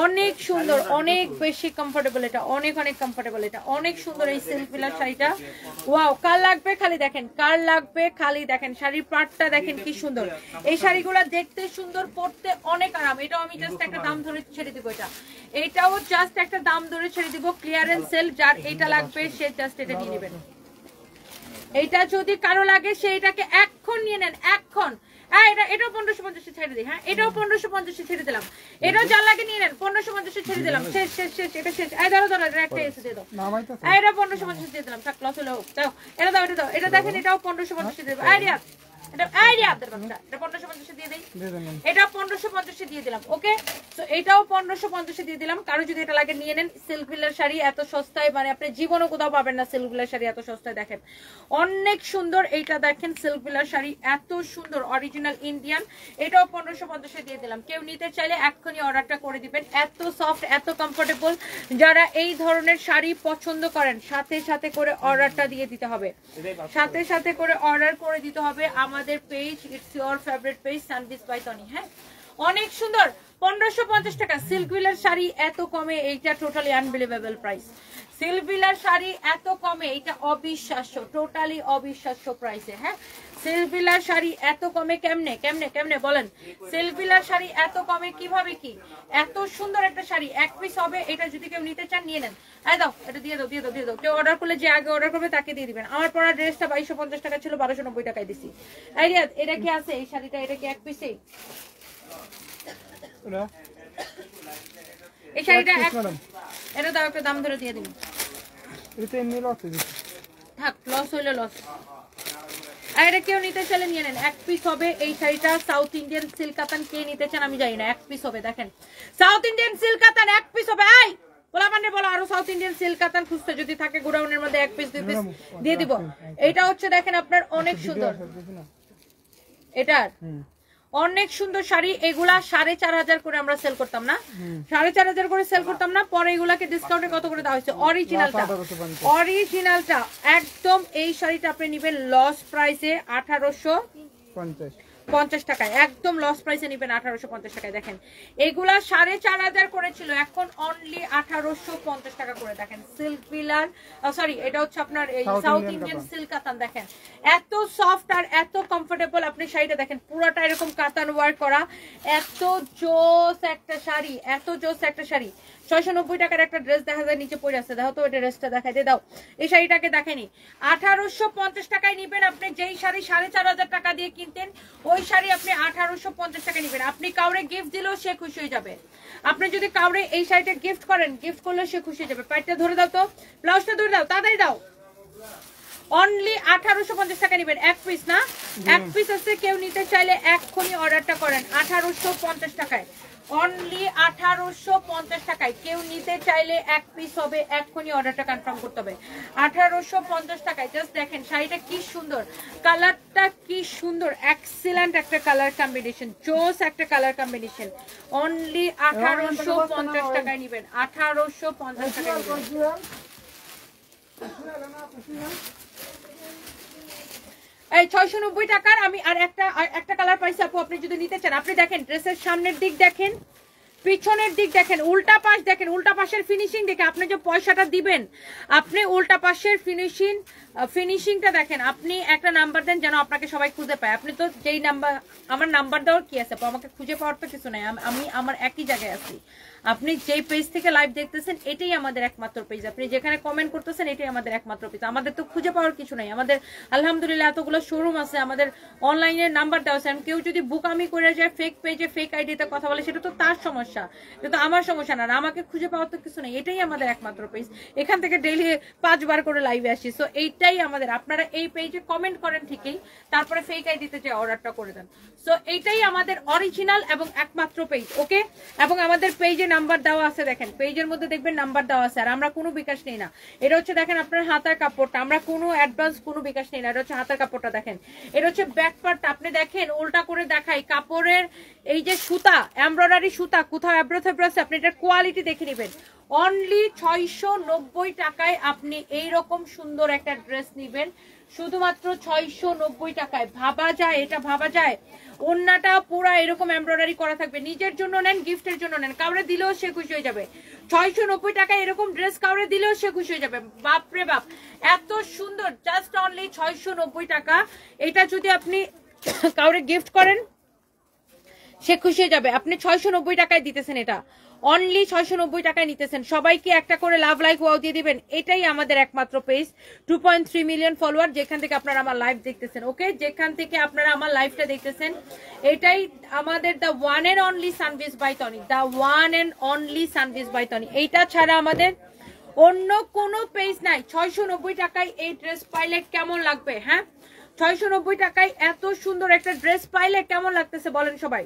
Speaker 1: অনেক সুন্দর, অনেক বেশি কমফোর্টেবল। এটা অনেক অনেক কমফোর্টেবল, এটা অনেক সুন্দর এই সিল্ক বিলার শাড়িটা। ওয়াও, কার লাগবে খালি দেখেন, কার লাগবে খালি দেখেন। শাড়ির পাটটা দেখেন কি সুন্দর। এই শাড়িগুলো দেখতে সুন্দর, পরতে অনেক আরাম। এটাও আমি জাস্ট একটা দাম ধরে ছেড়ে দিব। এটাও জাস্ট একটা দাম ধরে ছেড়ে দিব, ক্লিয়ারেন্স সেল। যার এটা লাগবে সে জাস্ট এটা নিয়ে নেবেন। এইটা যদি কারো লাগে সে এটাকে এখন নিয়ে নেন, এখন। হ্যাঁ, এটাও 1550 ছেড়ে দিই। হ্যাঁ, এটাও 1550 ছেড়ে দিলাম। এটাও যার লাগে নিয়ে নেন, 1550 ছেড়ে দিলাম। শেষ শেষ শেষ, এটা শেষ। এই ধরো ধরো, একটা এসে দিয়ে দাও। এটা 1550 দিয়ে দিলাম, থাক লস হলো। দাও, এটা দাও, এটা দাও। এটা দেখেন, এটাও 1550 দিয়ে দেবো। আইডিয়া এটা আইডিয়া আপনাদের বাচ্চা, এটা 1550 দিয়ে দেই, এটা 1550 দিয়ে দিলাম। ওকে, তো এটাও 1550 দিয়ে দিলাম। কারো যদি এটা লাগে নিয়ে নেন। সিল্ক ভিলার শাড়ি এত সস্তায় মানে আপনি জীবনে কোথাও পাবেন না। সিল্ক ভিলার শাড়ি এত সস্তায়, দেখেন অনেক সুন্দর। এইটা দেখেন সিল্ক ভিলার শাড়ি এত সুন্দর, অরিজিনাল ইন্ডিয়ান। এটাও 1550 দিয়ে দিলাম। কেউ নিতে চাইলে এক্ষুনি অর্ডারটা করে দিবেন। এত সফট, এত কমফোর্টেবল। যারা এই ধরনের শাড়ি পছন্দ করেন সাথে সাথে করে অর্ডারটা দিয়ে দিতে হবে, সাথে সাথে করে অর্ডার করে দিতে হবে। আমাদের page it's your favourite page Sanvis by Toni. হ্যাঁ, অনেক সুন্দর। 1550 টাকা সিল্ক ভিলার শাড়ি এত কমে, এইটা টোটালি আনবিলিভেবল প্রাইস। সিল্ক ভিলার শাড়ি এত কমে, এটা অবিশ্বাস্য, টোটালি অবিশ্বাস্য প্রাইসে। হ্যাঁ, সিল্ক ভিলার শাড়ি এত কমে কেমনে কেমনে কেমনে বলেন? সিল্ক ভিলার শাড়ি এত কমে কিভাবে কি? এত সুন্দর একটা শাড়ি, এক পিস হবে। এটা যদি কেউ নিতে চান নিয়ে নেন। এই দাও, এটা দিয়ে দাও, দিয়ে দাও, দিয়ে দাও। কেউ অর্ডার করলে যে আগে অর্ডার করবে তাকে দিয়ে দিবেন। আমার পরা ড্রেসটা 2250 টাকা ছিল, 1290 টাকায় দিছি। এই রিয়াদ, এটা কি আছে এই শাড়িটা? এটা কি এক পিসে? এই শাড়িটা এটা দাও, একটা দাম ধরে দিয়ে দিন। থাক, লস হইলে লস। আর এটা কেউ নিতে চাইলে নিয়ে নেন, এক পিস হবে। এই শাড়িটা সাউথ ইন্ডিয়ান সিল্ক কাতান, কে নিতে চান আমি জানি না, এক পিস হবে। দেখেন সাউথ ইন্ডিয়ান সিল্ক কাতান এক পিস হবে। এই বলা মানে বলো, আরো সাউথ ইন্ডিয়ান সিল্ক কাতান খুঁজতে যদি থাকে গোডাউনের মধ্যে এক পিস দুই পিস দিয়ে দিব। এটা হচ্ছে দেখেন আপনার অনেক সুন্দর, এটার অনেক সুন্দর শাড়ি। এগুলা 4500 করে আমরা সেল করতাম না, 4500 করে সেল করতাম না। পরে এগুলাকে ডিসকাউন্টে কত করে দেওয়া হয়েছে? অরিজিনালটা, অরিজিনালটা একদম এই শাড়িটা আপনি নিবেন লস প্রাইসে 1850 টাকায়, একদম লস প্রাইসে নিবেন 1850 টাকায়। দেখেন এগুলা 4500 করেছিল, এখন অনলি 1850 টাকা করে। দেখেন সিল্ক ভিলার, সরি এটা হচ্ছে আপনার এই সাউথ ইন্ডিয়ান সিল্ক কাতান। দেখেন এত সফট আর এত কমফোর্টেবল। আপনি শাড়িটা দেখেন পুরোটা এরকম কাতান ওয়ার্ক করা, এত জোস একটা শাড়ি, এত জোস একটা শাড়ি। 690 টাকার একটা ড্রেস দেখা যায় নিচে পড়ে আছে, দেখো তো ওই ড্রেসটা দেখাই দিয়ে দাও। এই শাড়িটাকে দেখেনি, 1850 টাকায় নিবেন। আপনি যেই শাড়ি 4500 টাকা দিয়ে কিনতেন ওই শাড়ি আপনি 1850 টাকা নিবেন। আপনি কাউরে গিফট দিলেও সে খুশি হয়ে যাবে। আপনি যদি কাউরে এই শাড়িটা গিফট করেন, গিফট করলেও সে খুশি হয়ে যাবে। পাইটটা ধরে দাও তো, ব্লাউজটা ধরে দাও, তাড়াতাড়ি দাও। অনলি 1850 টাকা নিবেন, এক পিস না, এক পিস আছে। কেউ নিতে চাইলে এক্ষুনি অর্ডারটা করেন 1850 টাকায়, অনলি 1850 টাকায়। কেউ নিতে চাইলে এক পিস হবে, এক্ষুনি অর্ডারটা কনফার্ম করতে হবে 1850 টাকায়। জাস্ট দেখেন শাড়িটা কি সুন্দর, কালারটা কি সুন্দর, এক্সিলেন্ট একটা কালার কম্বিনেশন, জোস একটা কালার কম্বিনেশন। অনলি 1850 টাকায় নিবেন, 1850 টাকায় নিবেন। এই 690 টাকার আমি আর একটা কালার পাইছি আপু, আপনি যদি নিতে চান। আপনি দেখেন ড্রেসের সামনের দিক দেখেন, পিছনের দিক দেখেন, উল্টা পাশ দেখেন, উল্টা পাশের ফিনিশিং দেখে আপনি যে পয়সাটা দিবেন, আপনি উল্টা পাশের ফিনিশিংটা দেখেন। আপনি একটা নাম্বার দেন যেন আপনাকে সবাই খুঁজে পায়। আপনি তো যেই নাম্বার, আমার নাম্বার দেওয়ার কি আছে, আমাকে খুঁজে পাওয়ার তো কিছু নাই, আমি আমার একই জায়গায় আছি। আপনি যেই পেজ থেকে লাইভ দেখতেছেন এটাই আমাদের একমাত্র পেজ, আপনি যেখানে কমেন্ট করতেছেন এটাই আমাদের একমাত্র পেজ। আমাদের তো খুঁজে পাওয়ার কিছু নাই। আমাদের আলহামদুলিল্লাহ এতগুলো শোরুম আছে, আমাদের অনলাইনে নাম্বার দেওয়া আছে। কেউ যদি বুকামি করে যায়, ফেক পেজে ফেক আইডিতে কথা বলে, সেটা তো তার সমস্যা, এটা তো আমার সমস্যা না। আমাকে খুঁজে পাওয়ার তো কিছু নেই, এটাই আমাদের একমাত্র পেজ। এখান থেকে ডেইলি 5 বার করে লাইভে আসি। সো এইটাই আমাদের, আপনারা এই পেজে কমেন্ট করেন ঠিকই, তারপরে ফেক আইডিতে যে অর্ডারটা করে দেন। সো এইটাই আমাদের অরিজিনাল এবং একমাত্র পেজ। ওকে, এবং আমাদের পেজে নাম্বার দেওয়া আছে, দেখেন পেজের মধ্যে দেখবেন নাম্বার দেওয়া আছে। আর আমরা কোনো বিকাশ নেই না। এটা হচ্ছে দেখেন আপনার হাতার কাপড়টা, আমরা কোনো অ্যাডভান্স কোনো বিকাশ নেই না। এটা হচ্ছে হাতার কাপড়টা দেখেন, এটা হচ্ছে ব্যাক পার্টটা। আপনি দেখেন উল্টা করে দেখাই, কাপড়ের এই যে সুতা, এমব্রয়ডারি সুতা, কোথাও এব্রোথেব্রোস, আপনি এটার কোয়ালিটি দেখে নেবেন। অনলি 690 টাকায় আপনি এইরকম সুন্দর একটা ড্রেস নিবেন, শুধুমাত্র 690 টাকায়। ভাবা যায়, এটা ভাবা যায়। ওন্নাটা পুরা এরকম এমব্রয়ডারি করা থাকবে। নিজের জন্য নেন, গিফটের জন্য নেন, কাউরে দিলেও সে খুশি হয়ে যাবে। 690 টাকায় এরকম ড্রেস কাউরে দিলেও সে খুশি হয়ে যাবে। বাপরে বাপ, এত সুন্দর, জাস্ট অনলি 690 টাকা। এটা যদি আপনি কাউরে গিফট করেন সে খুশি হয়ে যাবে। আপনি 690 টাকায় দিতেছেন, এটা অনলি 690 টাকায় নিতেছেন। সবাইকে একটা করে লাভ লাইক ওয়াও দিয়ে দিবেন। এটাই আমাদের একমাত্র পেজ, 2.3 মিলিয়ন ফলোয়ার, যেখান থেকে আপনারা আমার লাইভ দেখতেছেন। ওকে, যেখান থেকে আপনারা আমার লাইভটা দেখতেছেন, এটাই আমাদের the one and only Sanvis by Toni, the one and only Sanvis by Toni. এইটা ছাড়া আমাদের অন্য কোনো পেজ নাই। 690 টাকায় এই ড্রেস পাইলে কেমন লাগবে? হ্যাঁ, 690 টাকায় এত সুন্দর একটা ড্রেস পাইলে কেমন লাগতেছে বলেন সবাই।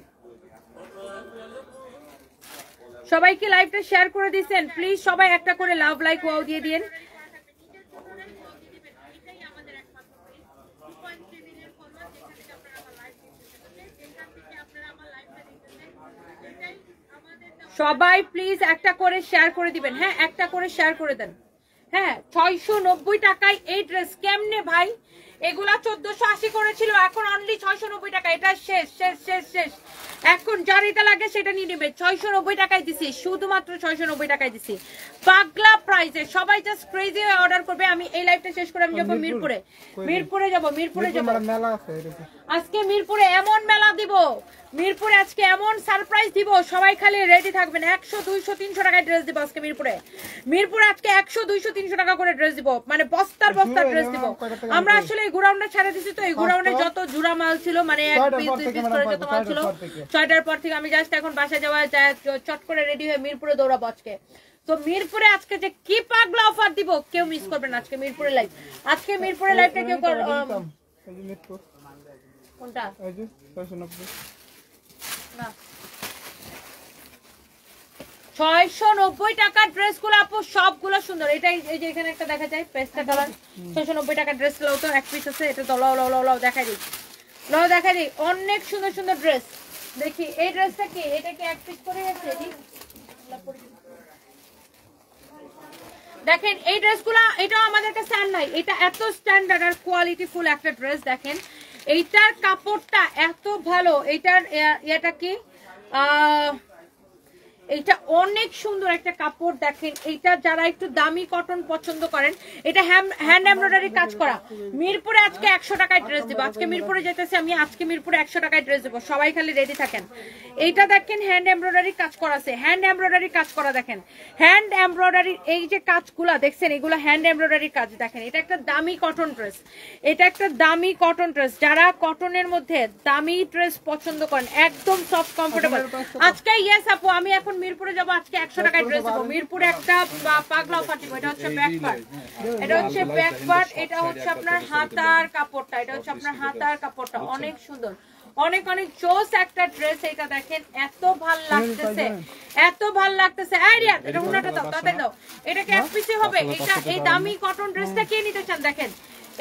Speaker 1: সবাইকে লাইভটা শেয়ার করে দিয়েছেন প্লিজ, সবাই একটা করে লাভ লাইক ওয়াও দিয়ে দিন। সবাই প্লিজ একটা করে শেয়ার করে দিবেন, হ্যাঁ একটা করে শেয়ার করে দেন। হ্যাঁ 690 টাকায় এই ড্রেস কেমনে ভাই, এগুলা 1480 করেছিল, এখন অনলি 690 টাকা। এটা শেষ শেষ শেষ শেষ, এখন যার এটা লাগে সেটা নিয়ে নেবে। 690 টাকায় দিছি, শুধুমাত্র 690 টাকায় দিছি, পাগলা প্রাইসে। সবাই জাস্ট ক্রেজি হয়ে অর্ডার করবে। আমি এই লাইভটা শেষ করে আমি যাবো মিরপুরে, মিরপুরে যাব
Speaker 3: মেলা আছে
Speaker 1: আজকে মিরপুরে এমন মেলা দিব, মিরপুরে আজকে এমন সারপ্রাইজ দিব, সবাই খালি রেডি থাকবেন। 100 200 300 টাকায় ড্রেস দিব আজকে মিরপুরে। মিরপুরে আজকে 100 200 300 টাকা করে ড্রেস দিব, মানে বস্তার বস্তার ড্রেস দিব। আমরা আসলে এই গোডাউনটা ছেড়ে দিছি, তো এই গোডাউনে যত জুড়া মাল ছিল, মানে এক পিস দুই পিস করে যত মাল ছিল, 6টার পর থেকে আমি জাস্ট এখন বাসা যাওয়া চট করে রেডি হয়ে মিরপুরে দৌড়াবো আজকে। তো মিরপুরে আজকে যে কি পাগলা অফার দিব কেউ মিস করবেন না। আজকে মিরপুরে লাইভ, আজকে মিরপুরে লাইভটা কেউ কোনটা 690 টাকার ড্রেস গুলো আপু সবগুলো সুন্দর। এটাই এই যে এখানে একটা দেখা যায় পেস্টা কালার, 690 টাকার ড্রেস গুলো তো এক পিস আছে। এটা তো লাও দেখাই দিই, লাও দেখাই দিই, অনেক সুন্দর সুন্দর ড্রেস। দেখি এই ড্রেসটা কি, এটা কি এক পিস করে আছে? দেখেন এই ড্রেসগুলো, এটাও আমাদের কাছে আর নাই, এটা এত স্ট্যান্ডার্ড আর কোয়ালিটি ফুল একটা ড্রেস। দেখেন এইটার কাপড়টা এত ভালো, এইটার এটা কি এটা অনেক সুন্দর একটা কাপড়। দেখেন এইটা যারা একটু দামি কটন পছন্দ করেন, এটা হ্যান্ড এমব্রয়ডারি কাজ করা। মিরপুরে আজকে 100 টাকায় ড্রেস দিব, আজকে মিরপুরে যেতেছি আমি, আজকে মিরপুরে 100 টাকায় ড্রেস দিব, সবাই খালি রেডি থাকেন। এইটা দেখেন হ্যান্ড এমব্রয়ডারি কাজ করা আছে, হ্যান্ড এমব্রয়ডারি কাজ করা। দেখেন হ্যান্ড এমব্রয়ডারি, এই যে কাজগুলা দেখছেন এগুলো হ্যান্ড এমব্রয়ডারি কাজ। দেখেন এটা একটা দামি কটন ড্রেস, এটা একটা দামি কটন ড্রেস। যারা কটনের মধ্যে দামি ড্রেস পছন্দ করেন, একদম সফট কমফোর্টেবল। আজকে ইয়েস আপু, আমি এখন মিরপুরে যাবো, আজকে 100 টাকায় ড্রেস দেবো। মিরপুরে একটা পাগলা অফার দিব। এটা হচ্ছে ব্যাক পার্ট, এটা হচ্ছে ব্যাক পার্ট, এটা হচ্ছে আপনার হাতার কাপড়টা, এটা হচ্ছে আপনার হাতার কাপড়টা অনেক সুন্দর, অনেক অনেক জোস একটা ড্রেস। এটা দেখেন এত ভাল লাগতেছে, এত ভাল লাগতেছে। আইডিয়া এটা উনাটা দাও, তাদের দাও। এটা কি এক পিসে হবে? এটা এই দামি কটন ড্রেসটা কে নিতে চান? দেখেন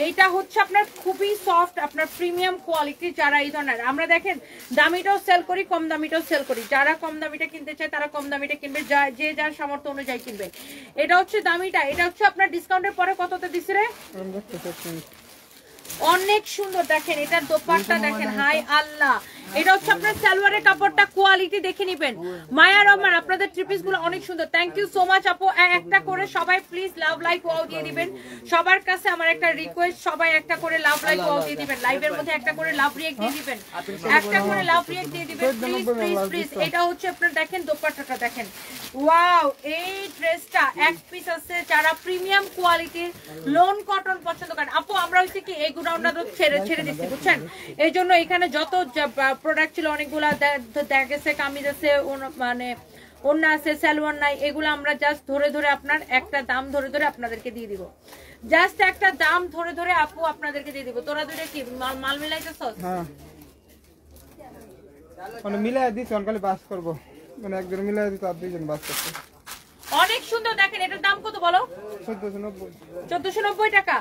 Speaker 1: এইটা হচ্ছে আপনার খুবই সফট, আপনার প্রিমিয়াম কোয়ালিটি। যারা এই ধরনের, আমরা দেখেন দামিটাও সেল করি, কম দামিটাও সেল করি। যারা কম দামিটা কিনতে চায় তারা কম দামিটা কিনবে, যে যার সামর্থ্য অনুযায়ী কিনবে। এটা হচ্ছে দামিটা, এটা হচ্ছে আপনার ডিসকাউন্টের পরে কততে দিছে রে? অনেক সুন্দর। দেখেন এটার দোপাট্টা দেখেন, হাই আল্লাহ। এটা হচ্ছে আপনার সালোয়ারের কাপড়টা, কোয়ালিটি দেখে নিবেন। মায়া রহমান, আপনাদের থ্রি পিস গুলো অনেক সুন্দর। থ্যাংক ইউ সো মাচ আপু। একটা করে সবাই প্লিজ লাভ লাইক ওয়াও দিয়ে দিবেন। সবার কাছে আমার একটা রিকোয়েস্ট, সবাই একটা করে লাভ লাইক ওয়াও দিয়ে দিবেন। লাইভের মধ্যে একটা করে লাভ রিয়েক্ট দিয়ে দিবেন, একটা করে লাভ রিয়েক্ট দিয়ে দিবেন প্লিজ প্লিজ প্লিজ। এটা হচ্ছে আপনার দেখেন দোপাট্টাটা দেখেন, ওয়াও। এই ড্রেসটা এক পিস আছে। যারা প্রিমিয়াম কোয়ালিটির লোন কটন পছন্দ করেন, আপু আমরা হচ্ছে কি এই গোডাউনটা তো ছেড়ে দিচ্ছি বুঝছেন, এই জন্য এখানে যত প্রোডাক্ট ছিল অনেকগুলা দেখা গেছে, কামিজ আছে, মানে ওন্না আছে, সালোয়ার নাই, এগুলো আমরা জাস্ট ধরে ধরে আপনার একটা দাম ধরে ধরে আপনাদেরকে দিয়ে দিব, জাস্ট একটা দাম ধরে ধরে আপু আপনাদেরকে দিয়ে দিব। তোরা দুইটা কি মাল মিলাইতেছস?
Speaker 3: হ্যাঁ মানে মিলাই দিছি, অনকালে বাস করব, মানে একজন মিলাই দিছি আর দুইজন বাস করতে।
Speaker 1: অনেক সুন্দর। দেখেন এটার দাম কত বলো? 1490 টাকা।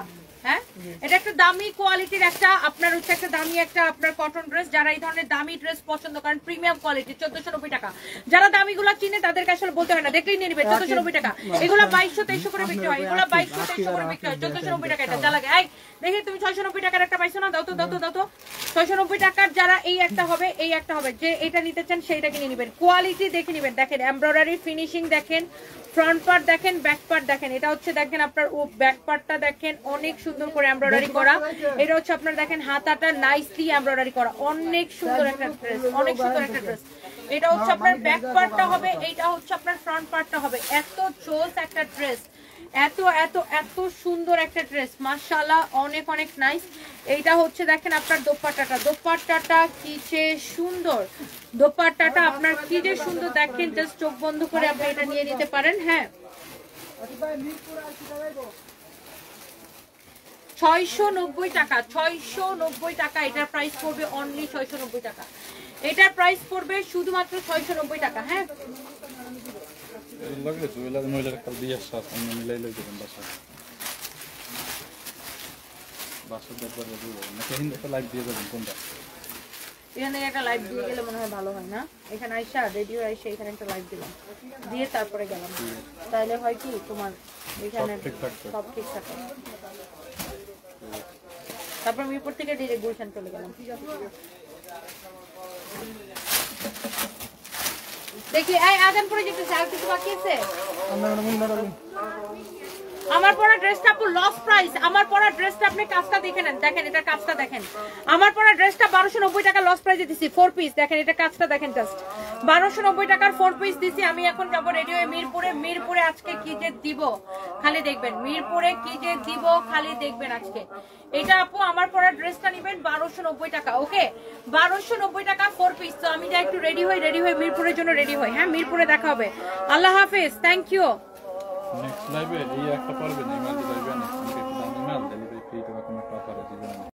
Speaker 1: হ্যাঁ এটা একটা দামি কোয়ালিটির একটা আপনার হচ্ছে একটা দামি একটা আপনার কটন ড্রেস। যারা এই ধরনের দামি ড্রেস পছন্দ করেন, প্রিমিয়াম কোয়ালিটি, 1490 টাকা। যারা দামিগুলো চিনে তাদেরকে আসলে বলতে হয় না, দেখলেই নিয়ে নিবে। 1490 টাকা। এগুলো 2200-2300 করে বিক্রি হয়, এগুলো 2200-2300 করে বিক্রি হয়। 1490 টাকা এটা যা লাগে। এই দেখি তুমি 690 টাকার একটা পাইছো না? দাও তো 690 টাকার যারা এই একটা হবে, এই একটা হবে, যে এটা নিতে চান সেইটাকে নিয়ে নেবেন। কোয়ালিটি দেখে নেবেন। দেখেন এমব্রয়ডারি ফিনিশিং দেখেন, ফ্রন্ট পার্ট দেখেন, ব্যাক পার্ট দেখেন। এটা হচ্ছে দেখেন আপনার ব্যাক পার্টটা দেখেন অনেক সুন্দর করে এমব্রয়ডারি করা। এটা হচ্ছে আপনার দেখেন হাতাটা নাইসলি এমব্রয়ডারি করা, অনেক সুন্দর একটা ড্রেস, অনেক সুন্দর একটা ড্রেস। এটা হচ্ছে আপনার ব্যাক পার্টটা হবে, এইটা হচ্ছে আপনার ফ্রন্ট পার্টটা হবে। এত জোস একটা ড্রেস, এত এত এত সুন্দর একটা ড্রেস, মাশাআল্লাহ, অনেক অনেক নাইস। এইটা হচ্ছে দেখেন আপনার দোপাট্টাটা কি যে সুন্দর, দোপাট্টাটা আপনার কি যে সুন্দর দেখেন, জাস্ট চোখ বন্ধ করে আপনি এটা নিয়ে নিতে পারেন। হ্যাঁ 690 টাকা, 690 টাকা। এটার প্রাইস পড়বে অনলি 690 টাকা। এটার প্রাইস পড়বে শুধুমাত্র 690 টাকা। হ্যাঁ,
Speaker 2: লাগলে জুয়েলার মহিলার কাল দিয়ে আসছে, আপনি মিলাই লই দেবেন বাসার দরকারে দিয়ে দেবেন নাকি হিন্দু একটা লাইভ দিয়ে দেবেন কোনটা?
Speaker 1: এখানে একটা লাইভ দিয়ে গেলে মনে হয় ভালো হয় না? এখানে আইসা রেডিও আইসা এখানে একটা লাইভ দিলাম, দিয়ে তারপরে গেলাম, তাহলে হয় কি তোমার এখানে সব ঠিক থাকে। তারপর মিরপুর থেকে ডিরেক্ট গুলশান চলে গেলাম। দেখি এই আজান পরে যেতেছে, আর কিছু বাকি আছে? আমার পরা ড্রেসটা আপু লস প্রাইস। আমার পরা ড্রেসটা আপনি কাজটা দেখে নেন, দেখেন এটা কাজটা দেখেন। আমার পরা ড্রেসটা 1290 টাকা লস প্রাইসে দিছি, 4 পিস। দেখেন এটা কাজটা দেখেন, জাস্ট 1290 টাকার 4 পিস দিছি। আমি এখন যাব রেডিও মিরপুরে। মিরপুরে আজকে কি যে দিব খালি দেখবেন, মিরপুরে কি যে দিব খালি দেখবেন আজকে। এটা আপু আমার পরা ড্রেসটা নেবেন 1290 টাকা। ওকে, 1290 টাকা 4 পিস। তো আমি যা একটু রেডি হই মিরপুরের জন্য রেডি হই। হ্যাঁ, মিরপুরে দেখা হবে। আল্লাহ হাফেজ, থ্যাংক ইউ।
Speaker 2: নেক্সট লাইভে এই একটা পারবেন, ইমেল দিবেন, আমাকে একটু দামি মাল ডেলিভারি ফ্রি তো কোনো একটা অফার আছে।